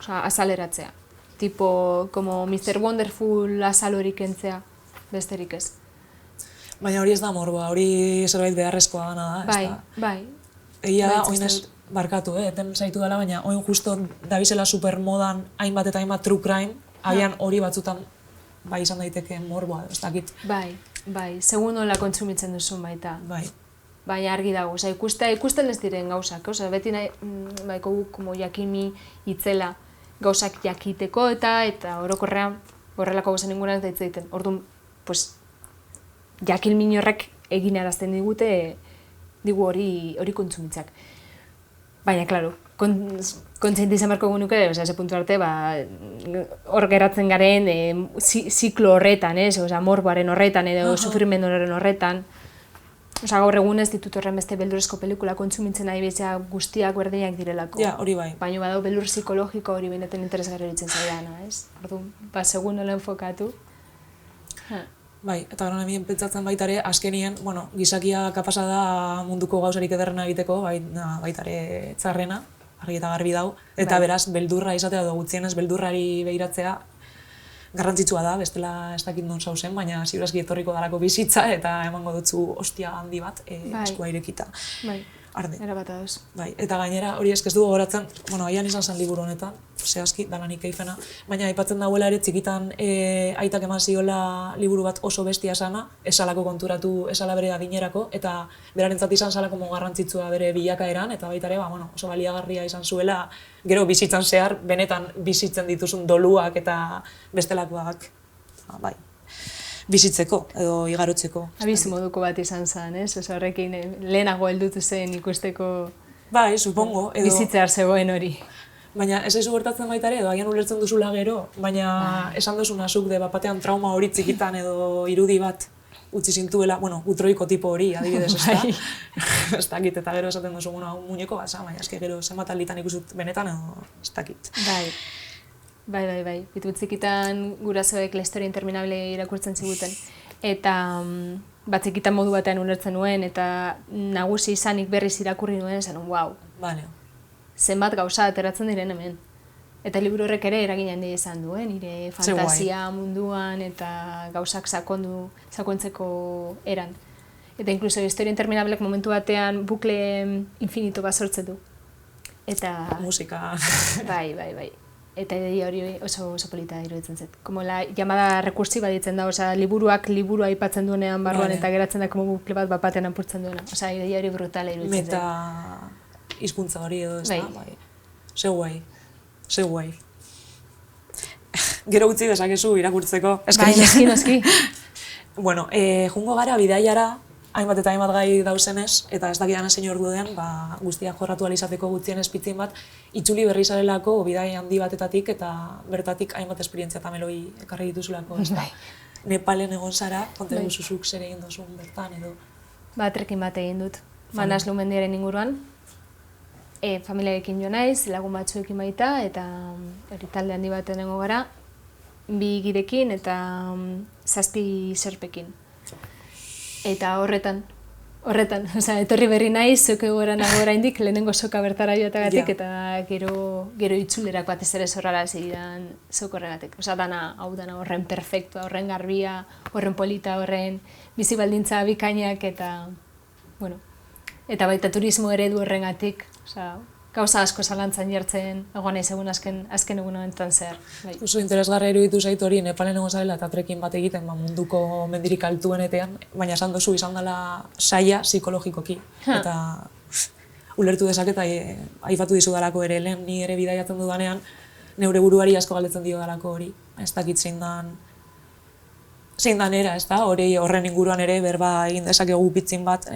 Azaleratzea. Tipo, Mr. Wonderful azal hori kentzea, besterik ez. Baina hori ez da morboa, hori zerbait beharrezkoa gana da, ez da? Bai. Egia da, oin ez barkatu, eten zaitu dela, baina oin justo dabizela supermodan hainbat eta hainbat true crime, agian hori batzutan bai izan daiteke morboa, ez dakit. Bai, segun nola kontsumitzen duzun baita. Baina argi dago, ikusten ez diren gauzak, beti nahi, baiko guk jakimi itzela gauzak jakiteko eta orokorrean horrelako gauzen inguruan ez daitzeiten. Orduan, jakin minorrek egin arazten digute digu hori kontsumitzak. Baina, klaro, kontziente izan beharko gunuke, ze puntu arte, hor geratzen garen ziklo horretan, morboaren horretan edo sufrimenduaren horretan, Osa, gaur egun ez ditut horren beste beldurrezko pelikula kontsumitzen nahi bezala guztiak berdinak direlako. Ja, hori bai. Baina badau beldur psikologiko hori benetan interesgarri ditzen zaidana, ez? Orduan, segun nola enfokatu. Bai, eta gara nemien pentsatzen baitare, azkenien, bueno, gizakia kapasa da munduko gauzarik ederrena egiteko, baitare txarrena, argi eta garbi dau, eta beraz, beldurra izatea edo gutxienez beldurrari behiratzea garrantzitsua da, bestela ez dakit non zauzen, baina ziurazki etorriko dalako bizitza eta emango dutzu ostia handi bat eskua irekita. Bai, arde. Erabat adoz. Bai, eta gainera hori ez du gogoratzen, bueno, aian izan zen liburu honetan, zehazki, dalanik eifena, baina aipatzen dauela ere txikitan aitak eman ziola liburu bat oso bestia sana, esalako konturatu, esala bere adinerako, eta berarentzat izan salako garrantzitsua bere bilakaeran, eta baita ere, bueno, oso baliagarria izan zuela, gero bizitzan zehar, benetan bizitzen dituzun doluak eta bestelakoak, bai, bizitzeko edo igarotzeko. Abizu moduko bat izan zen, ez? Oso horrekin lehenago heldutu zen ikusteko bai, supongo. Edo bizitzear zegoen hori. Baina ez aizu gertatzen baita ere, edo agian ulertzen duzula gero, baina esan duzuna zuk de batean trauma hori txikitan edo irudi bat utzi zintuela, bueno, utroiko tipo hori, adibidez, ez da? Ez dakit, eta gero esaten duzu, bueno, muñeko bat, baina eske gero zenbat alditan ikusut benetan edo ez dakit. Bai. Bitu txikitan gurasoek La historia interminable irakurtzen ziguten. Eta txikitan modu batean ulertzen nuen, eta nagusi izanik berriz irakurri nuen, esan nuen, wow. Vale. Zenbat gauza ateratzen diren hemen. Eta liburu horrek ere eragin handia izan duen, nire fantasia munduan eta gauzak sakontzeko eran. Eta inkluso historia interminablek momentu batean bukle infinito bat sortzen du. Eta musika. Bai. Eta ideia hori oso polita iruditzen zait. Como la llamada rekursiba ditzen da, osea, liburua aipatzen duenean barruan eta geratzen da como bukle bat batean apurtzen duena. Osea, ideia hori brutala iruditzen zait. Meta hizkuntza hori edo ez da, bai. Zeu guai. Gero utzi dezakezu irakurtzeko. Bai, noski. Bueno, jungo gara bidaiara, hainbat eta hainbat gai dauzenez, eta ez dakidan zein ordu den, guztiak jorratu alizateko gutxien espitzin bat, itzuli berri zarelako bidai handi batetatik eta bertatik hainbat esperientzia eta meloi ekarri dituzulako, ez da? Nepalen egon zara, konta duzuzuk zer egin duzun bertan edo? Trekin bat egin dut, Manaslu mendiaren inguruan. Familiarekin jo naiz, lagun batzuekin baita, eta talde handi baten nengo gara, 2 gidekin eta 7 serpekin. Eta horretan, osea, etorri berri naiz, zuk egora nago oraindik lehenengo soka bertara joatagatik, eta gero itzulerak batez ere zorrara zidan zuk horregatik. Osea, dana horren perfektua, horren garbia, horren polita, horren bizi baldintza bikainak, eta, bueno, eta baita turismo eredu horrengatik, osea, gauza asko zalantzan jartzen, egon naiz egun azken egun honetan zer. Oso interesgarra iruditu zait hori, Nepalen egon zarela eta trekin bat egiten munduko mendirik altuenetean, baina esan duzu izan dela saia psikologikoki. Eta ulertu dezaket, aipatu dizu dalako ere, lehen ni ere bidaiatzen dudanean, neure buruari asko galdetzen dio dalako hori. Ez dakit zein dan era, ez da? Horren inguruan ere berba egin dezakegu pitzin bat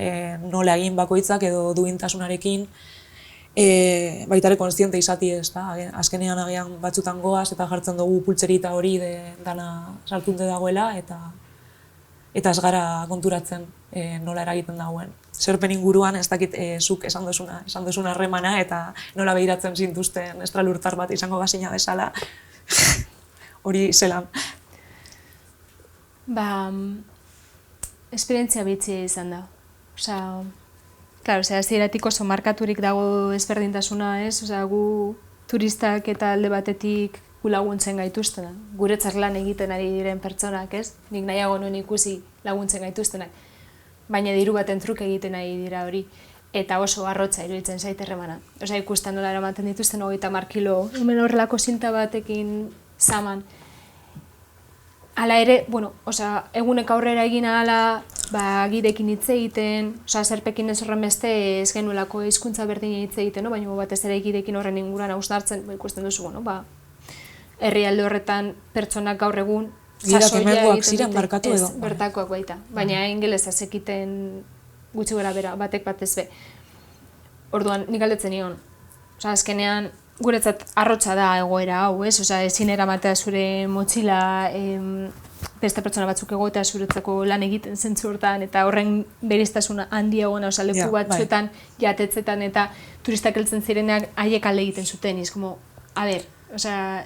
nola egin bakoitzak edo duintasunarekin, baita ere kontziente izati ez da, azkenean agian batzutan goaz eta jartzen dugu pultserita hori dana sartunte dagoela eta ez gara konturatzen nola eragiten dagoen. Zerpen inguruan ez dakit zuk esan duzuna harremana eta nola behiratzen zintuzten estralurtar bat izango gazina bezala hori zelan. Esperientzia bitxia izan da. Claro, hasieratik oso markaturik dago ezberdintasuna, ez? Osea, gu turistak eta alde batetik gu laguntzen gaituztenak. Guretzat lan egiten ari diren pertsonak, ez? Nik nahiago nuen ikusi laguntzen gaituztenak. Baina diru baten truk egiten ari dira hori. Eta oso arrotza iruditzen zait harremana. Osea, ikusten nola eramaten dituzten 30 kilo, hemen horrelako zinta batekin saman. Hala ere, bueno, osea, egunek aurrera egin ahala, gidekin hitz egiten, osea, zerpekin ez horren beste ez genuelako hizkuntza berdin hitz egiten, baina batez ere gidekin horren inguruan hausnartzen, ikusten duzu, herrialde horretan pertsonak gaur egun sasoia egiten dute, ez, bertakoak baita, baina ingelesa zekiten gutxi gara bera, batek batez be. Orduan, nik galdetzen nion, osea, azkenean, guretzat arrotza da egoera hau, ez? Osea, ezin eramatea zure motxila beste pertsona batzuk egotea zuretzako lan egiten zentzu hortan, eta horren bereiztasuna handiagona, oza, leku batzuetan, jatetzetan, eta turistak heltzen zirenak haiek alde egiten zuten, como, a ber, oza,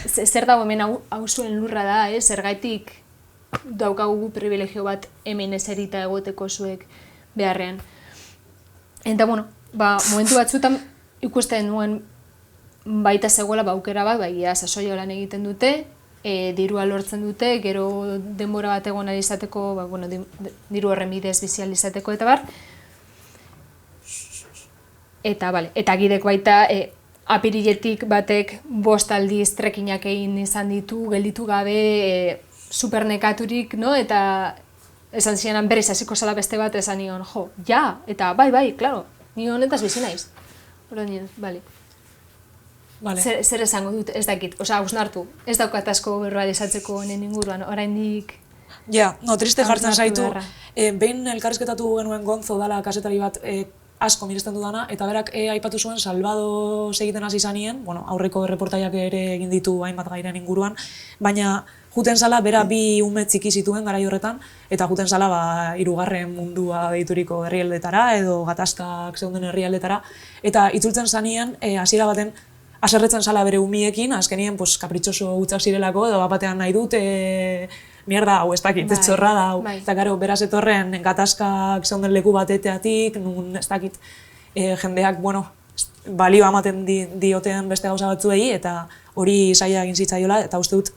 zer dago hemen hau zuen lurra da, zergaitik daukagu privilegio bat hemen eserita egoteko zuek beharrean. Eta, bueno, momentu batzuetan ikusten nuen baita zegoela aukera bat, sasoia lan egiten dute, dirua lortzen dute, gero denbora bat egon ari izateko, diru horren bidez bizi ahal izateko eta bar. Eta gidek baita, apiriletik batek 5 aldiz trekinak egin izan ditu, gelditu gabe, supernekaturik, no? Eta esan zianan berriz hasiko zala beste bat, esan nion, eta bai, klaro, ni honetaz bizi naiz. Hora nion, bale. Zer esango dut, ez dakit, hausnartu, ez daukat asko verbalizatzeko honen inguruan, oraindik... Ja, triste jartzen zaitu, behin elkarrizketatu genuen Gonzo dala kasetari bat asko miresten dudana, eta berak aipatu zuen Salvados egiten hasi zanien, aurreko reportaiak ere egin ditu hainbat gairen inguruan, baina juten zala bera 2 ume txiki zituen garai horretan, eta juten zala 3. mundua deituriko herrialdetara, edo gatazkak zeunden herrialdetara, eta itzultzen zanien hasiera baten haserretzen zala bere umiekin, azkenien kapritxoso utzak zirelako, edo batean nahi dut, mierda, hau ez dakit, ez txorra da, eta gero, beraz etorren gatazkak zeunden leku bateteatik, nun ez dakit, jendeak, balioa ematen dioten beste gauza batzuei, eta hori zaila egin zitzaiola, eta uste dut,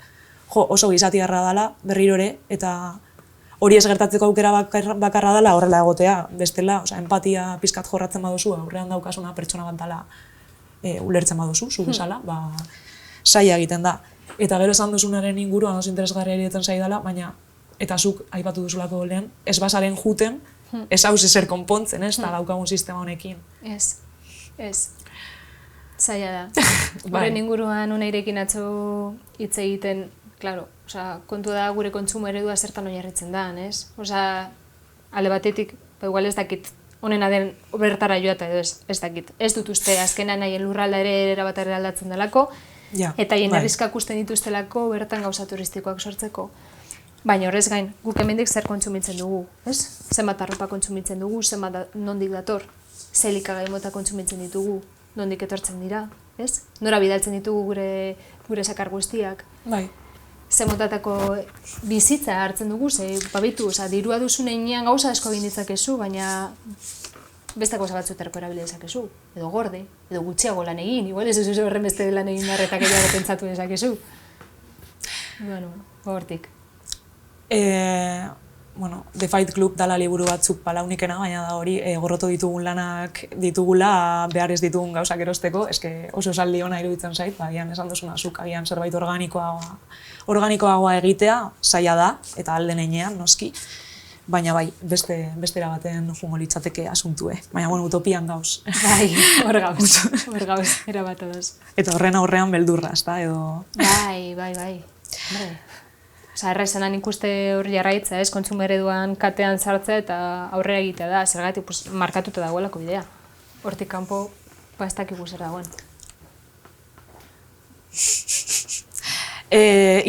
oso gizatiarra dela, berriro ere, eta hori ez gertatzeko aukera bakarra dela horrela egotea, bestela, empatia pizkat jorratzen baduzu, aurrean daukasuna pertsona bat dela, ulertzen baduzu, zu bezala, zaila egiten da. Eta gero esan duzunaren inguruan oso interesgarria egiten zaidala, baina, eta zuk aipatu duzulako lehen, ez bazaren juten, ez hau zer konpontzen, ez, eta daukagun sistema honekin. Ez. Zaila da. Horren inguruan unairekin atzo hitz egiten, klaro, kontu da gure kontsumo eredua zertan oinarritzen da, ez? Ale batetik, igual ez dakit, honena den bertara joata edo ez dakit. Ez dut uste azkenan nahien lurralda ere erabat aldatzen delako, eta hien errizkak usten dituztelako bertan gauza turistikoak sortzeko. Baina horrez gain, guk hemendik zer kontsumitzen dugu, ez? Zenbat arropa kontsumitzen dugu, zenbat nondik dator, ze elikagai mota kontsumitzen ditugu, nondik etortzen dira, ez? Nora bidaltzen ditugu gure sakar guztiak. Bai. Ze motatako bizitza hartzen dugu, babitu, dirua duzun einean gauza asko egin ditzakezu, baina beste gauza batzuetarako erabili dezakezu, edo gorde, edo gutxiago lan egin, igual ez duzu horren beste lan egin barretak gehiago pentsatu dezakezu. Hortik. The Fight Club dala liburu batzuk palaunikena, baina da hori gorroto ditugun lanak ditugula behar ez ditugun gauzak erosteko, eske oso esaldi ona iruditzen zait, agian esan duzuna zuk, agian zerbait organikoagoa egitea, zaila da, eta alden heinean, noski, baina bai, bestera baten jungo litzateke asuntue, baina utopian gauz. Bai, hor gauz, erabat adoz. Eta horren aurrean beldurra, ezta, edo... Bai. Erraizanan ikuste hor jarraitza, kontsumo ereduan katean sartzea eta aurrera egitea da, zergatik markatuta dagoelako bidea. Hortik kanpo, ez dakigu zer dagoen.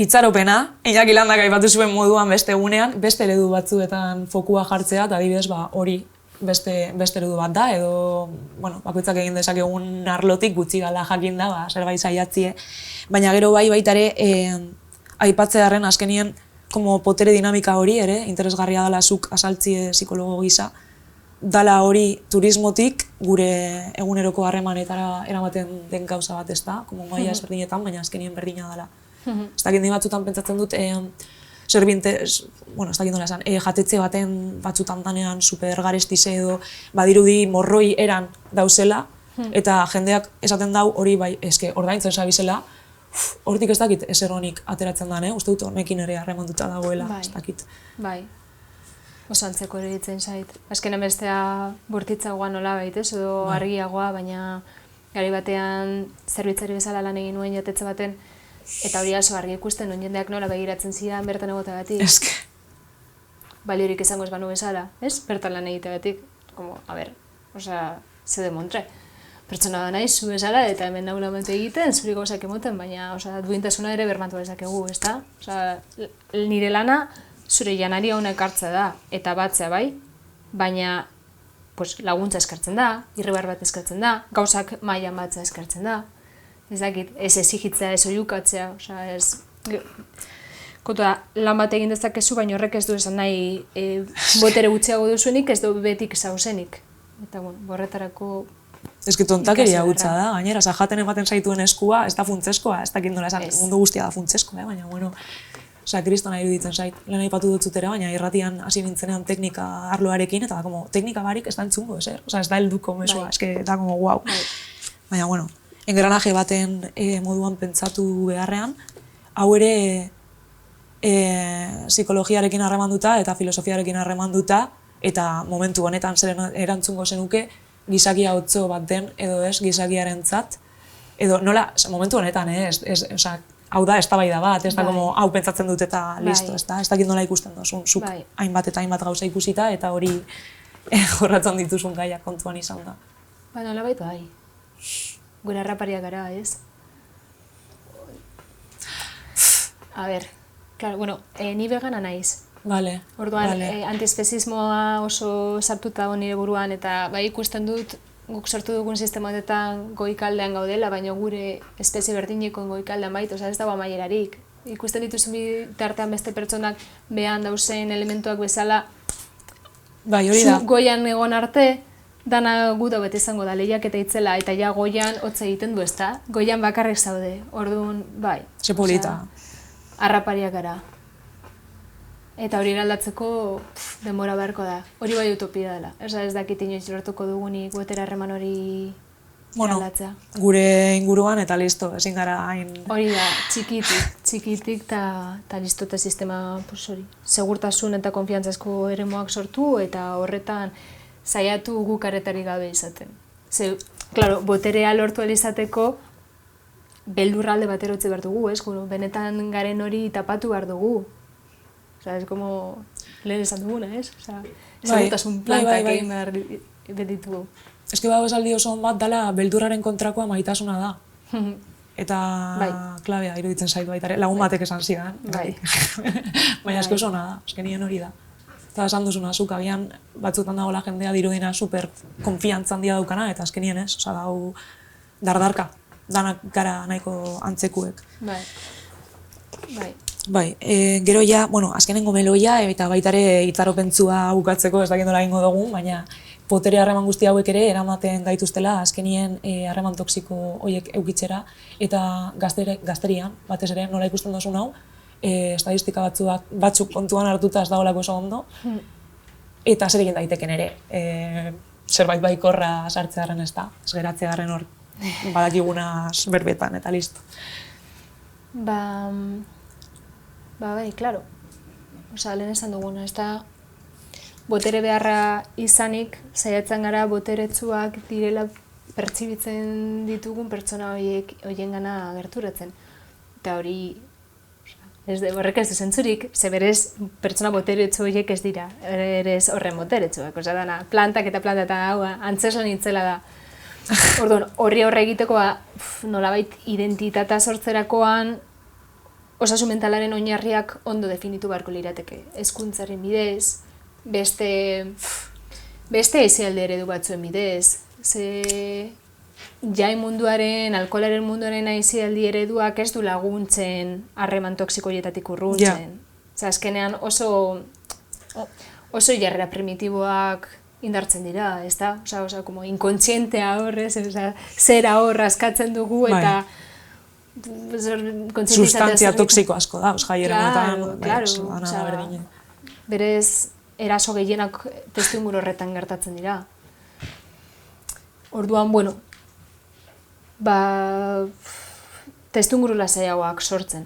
Itxaropena, Iñaki Landak aipatu zuen moduan beste egunean, beste eredu batzuetan fokua jartzea, eta adibidez hori beste eredu bat da, edo bakoitzak egin dezakegun arlotik gutxi gala jakin da, zerbait saiatzie, baina gero baitare aipatzearen azkenien potere dinamika hori ere, interesgarria dela zuk asaltzie psikologo gisa, dala hori turismotik gure eguneroko harremanetara eramaten den gauza bat ez da, maila ezberdinetan, baina azkenien berdina dela. Ez dakit ni batzutan pentsatzen dut, jatetxe baten batzutan danean super garestize edo badirudi morroi eran dauzela, eta jendeak esaten dau hori bai, eske ordaintzen zabizela, hortik ez dakit ezer honik ateratzen den, uste dut honekin ere harremanduta dagoela, ez dakit. Bai, oso antzeko ere ditzen zait. Azkenen bestea bortitzagoa nola baitez, edo argiagoa, baina gari batean zerbitzari bezala lan egin nuen jatetxe baten, eta hori oso argi ikusten, non jendeak nola begiratzen zidan bertan egotagatik. Eske. Baliorik izango ez banu bezala, ez? Bertan lan egiteagatik, ze demontre. pertsona da naiz, zu bezala, eta hemen naula mate egiten, zuri gauzak emoten, baina, duintasuna ere bermatu dezakegu, ezta? Nire lana zure janari hona ekartza da, eta batzea bai, baina laguntza eskartzen da, irribar bat eskartzen da, gauzak mailan batzea eskartzen da, ez dakit, ez ezigitzea, ez oiukatzea, ez... Kotoa, lan bat egin dezakezu, baina horrek ez du esan nahi botere gutxiago duzuenik, ez du betik zauzenik. Eta, borretarako... Ez que tontakeria gutxa da, gainera, jaten ematen zaituen eskua, ez da funtzeskoa, ez dakit nola esan, mundu guztia da funtzeskoa, baina, kristona iruditzen zait. Lehen aipatu dutzutera, baina irratian hasi nintzenean teknika arloarekin, eta da, teknika barik ez da entzungo, ez da helduko mesua, ez da, guau. Baina, engranaje baten moduan pentsatu beharrean, hau ere psikologiarekin harremanduta eta filosofiarekin harremanduta, eta momentu honetan zer erantzungo zenuke gizakia otzo bat den, edo ez, gizakiarentzat, edo nola, momentu honetan, hau da, eztabaida bat, ez da, hau pentsatzen dut eta listo, ez dakit nola ikusten duzun, zuk hainbat eta hainbat gauza ikusita, eta hori jorratzen dituzun gaiak kontuan izan da. Nola bait bai, gure harrapariak gara, ez? A ber, claro, ni vegana naiz. Vale. Orduan, antiespezismoa oso sartuta nire buruan, eta bai ikusten dut guk sortu dugun sistema honetan goikaldean gaudela, baina gure espezie berdineko goikaldean baita, ez dago amaierarik. Ikusten dituzun bitartean beste pertsonak behan dauzen elementuak bezala, zu goian egon arte, dana guda bete izango da, lehiak eta itzela, eta ja goian hotza egiten du, ezta? Goian bakarrik zaude, orduan, bai. Ze polita. Harrapariak gara. Eta hori eraldatzeko denbora beharko da. Hori bai utopia dela. Ez dakit inoiz lortuko dugunik botere harreman hori eraldatzea. Gure inguruan eta listo, ezin gara hain... Hori da, txikitik eta listo eta sistema segurtasun eta konfiantzazko eremuak sortu eta horretan saiatu guk aretari gabe izaten. Claro, boterea lortu izateko beldurra alde batera utzi behar dugu, ez? Benetan garen hori tapatu behar dugu. Ez como lehen esan duguna, ez? Segurtasun plantak egin behar ditugu. Ez que esaldi oso on bat dela beldurraren kontrakoa maitasuna da. Eta klabea iruditzen zaitu baita ere, lagun batek esan zidan. Baina eske oso ona da, eske nien hori da. Eta esan duzuna, zuk agian batzutan dagoela jendea dirudina super konfiantza handia daukana, eta eske nien ez, hau dardarka, danak gara nahiko antzekuek. Bai, gero ja, azkenengo meloia eta baita ere itxaropentzua bukatzeko ez dakit nola egingo dugun, baina botere harreman guzti hauek ere eramaten gaituztela azkenien harreman toxiko horiek eukitzera eta gazterian, batez ere nola ikusten duzun hau, estadistika batzuk kontuan hartuta ez dagoelako oso ondo, eta zer egin daiteken ere, zerbait baikorra sartzearen ez da, ez geratzearen hor badakigunaz berbetan eta listo. Bai, klaro. Lehen esan duguna, ez da botere beharra izanik, saiatzen gara boteretsuak direla pertsibitzen ditugun pertsona horien gana gerturatzen. Eta hori, horrek ez du zentzurik, ze berez pertsona boteretsu horiek ez dira, berez horren boteretsuak, dana plantak eta hau, antzeslan itzela da. Orduan, horri egiteko, nolabait identitatea sortzerakoan, osasun mentalaren oinarriak ondo definitu beharko lirateke. Hezkuntzaren bidez, beste hezialde eredu batzuen bidez, jai munduaren, alkoholaren munduaren hezialdi ereduak ez du laguntzen harreman toxiko horietatik urruntzen. Azkenean oso jarrera primitiboak indartzen dira, ez da? Como inkontzientea horrez, zera hor askatzen dugu eta sustantzia toxiko asko da, jaieretan, berez eraso gehienak testuinguru horretan gertatzen dira. Orduan, testuinguru lasaiagoak sortzen.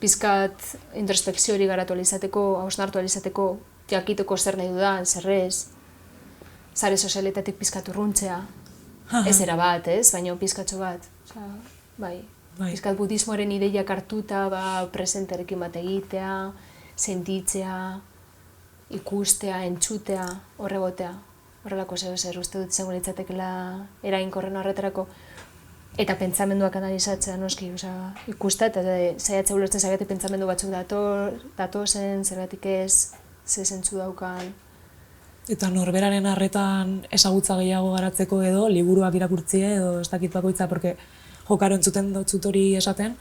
Pizkat introspekzio hori garatu alizateko, hausnartu alizateko, jakiteko zer nahi dudan, zerrez, sare sozialetatik pizkat urruntzea, ez erabat, ez, baina pizkatxo bat, pizkat budismoaren ideiak hartuta, presenterekin bat egitea, sentitzea, ikustea, entzutea, horregotea. horrelako zer uste dut izango litzatekela eraginkorren horretarako. Eta pentsamenduak analizatzea noski, ikusta eta saiatzea ulertzen zaiate pentsamendu batzuk datozen, zergatik ez, ze zentzu daukan. Eta norberaren harretan ezagutza gehiago garatzeko edo, liburuak irakurtzea edo ez dakit bakoitza, porque jokaro entzuten dotzut hori esaten,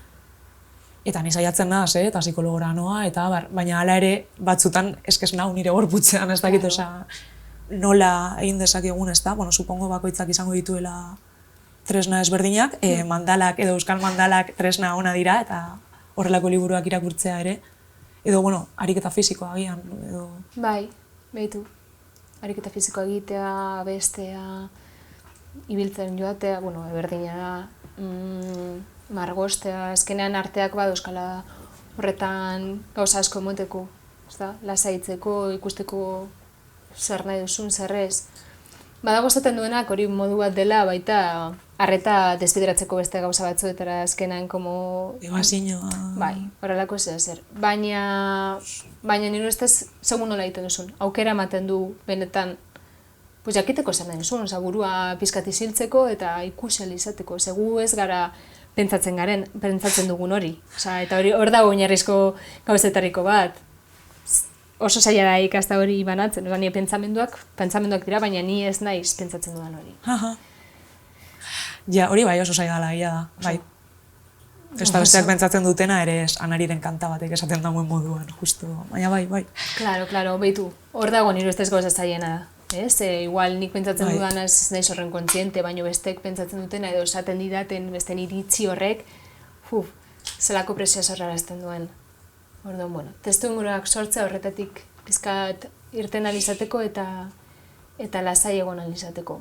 eta ni saiatzen naz, eta psikologora noa, eta baina hala ere batzutan eskez nau nire gorputzean ez dakit, nola egin dezakegun, ez da, bueno, supongo bakoitzak izango dituela tresna ezberdinak, mandalak edo euskal mandalak tresna ona dira, eta horrelako liburuak irakurtzea ere, edo, bueno, ariketa fisikoa agian, edo... Bai, behitu. Ariketa fisikoa egitea, bestea, ibiltzen joatea, bueno, eberdina, margostea, azkenean arteak badu euskala horretan gauza asko emoteko, lasaitzeko, ikusteko zer nahi duzun, zer ez. Badago esaten duenak hori modu bat dela, baita arreta desbideratzeko beste gauza batzuetara azkenan como... Egoazinoa... Bai, horrelako zer. Baina nire ustez, segun nola egiten duzun. Aukera ematen du benetan, jakiteko zer nahi duzun, burua pizkat isiltzeko eta ikusi izateko. Segu ez gara pentsatzen dugun hori. Eta hor dago oinarrizko gauzetariko bat. Oso zaila da ikasta hori banatzen, nire pentsamenduak dira, baina ni ez naiz pentsatzen dudan hori. Ja, hori bai oso zaila dela, ia da, bai. Ez da besteak pentsatzen dutena ere Anariren kanta batek esaten dagoen moduan, justu, baina bai. Claro, behitu, hor dago nire ustez gauza zaiena da. Igual nik pentsatzen dudan ez naiz horren kontziente, baina bestek pentsatzen dutena edo esaten didaten beste iritzi horrek, zelako presioa sorrarazten duen. Orduan, bueno, testuinguruak sortzea horretatik pizkat irten alizateko eta lasai egon alizateko.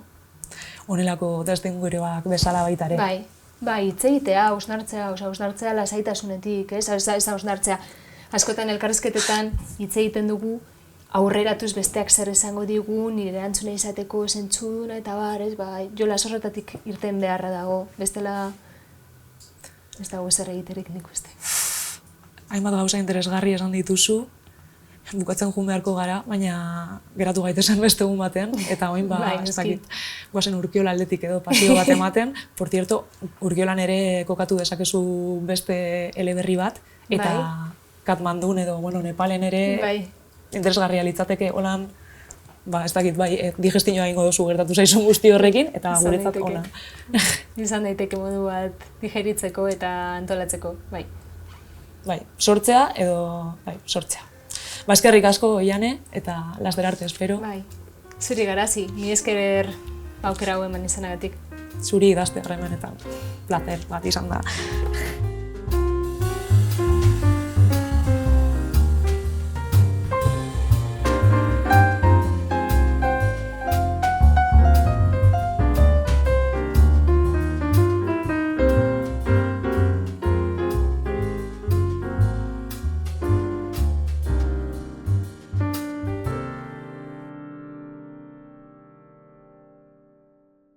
Honelako testuinguruak bezala baita ere. Bai, hitz egitea, hausnartzea lasaitasunetik, ez hausnartzea. Askotan elkarrizketetan hitz egiten dugu, aurreratuz besteak zer esango digu, nire erantzuna izateko zentzuduna eta ez, jolas horretatik irten beharra dago, bestela ez dago zer egiterik nik uste. Hainbat gauza interesgarri esan dituzu, bukatzen joan beharko gara, baina geratu gaitezen beste egun batean, eta oin ez dakit, guazen Urkiola aldetik edo pasio bat ematen, por cierto, Urkiolan ere kokatu dezakezu beste eleberri bat, eta Katmandun edo, Nepalen ere interesgarria litzateke, holan, ez dakit, digestinoa egingo duzu gertatu zaizun guzti horrekin, eta guretzat ona. Izan daiteke modu bat digeritzeko eta antolatzeko, bai. Sortzea edo, sortzea. Eskerrik asko, Iane, eta laster arte, espero. Zuri garazi, mi esker aukera hau eman izanagatik. Zuri idazte hemen eta placer bat izan da.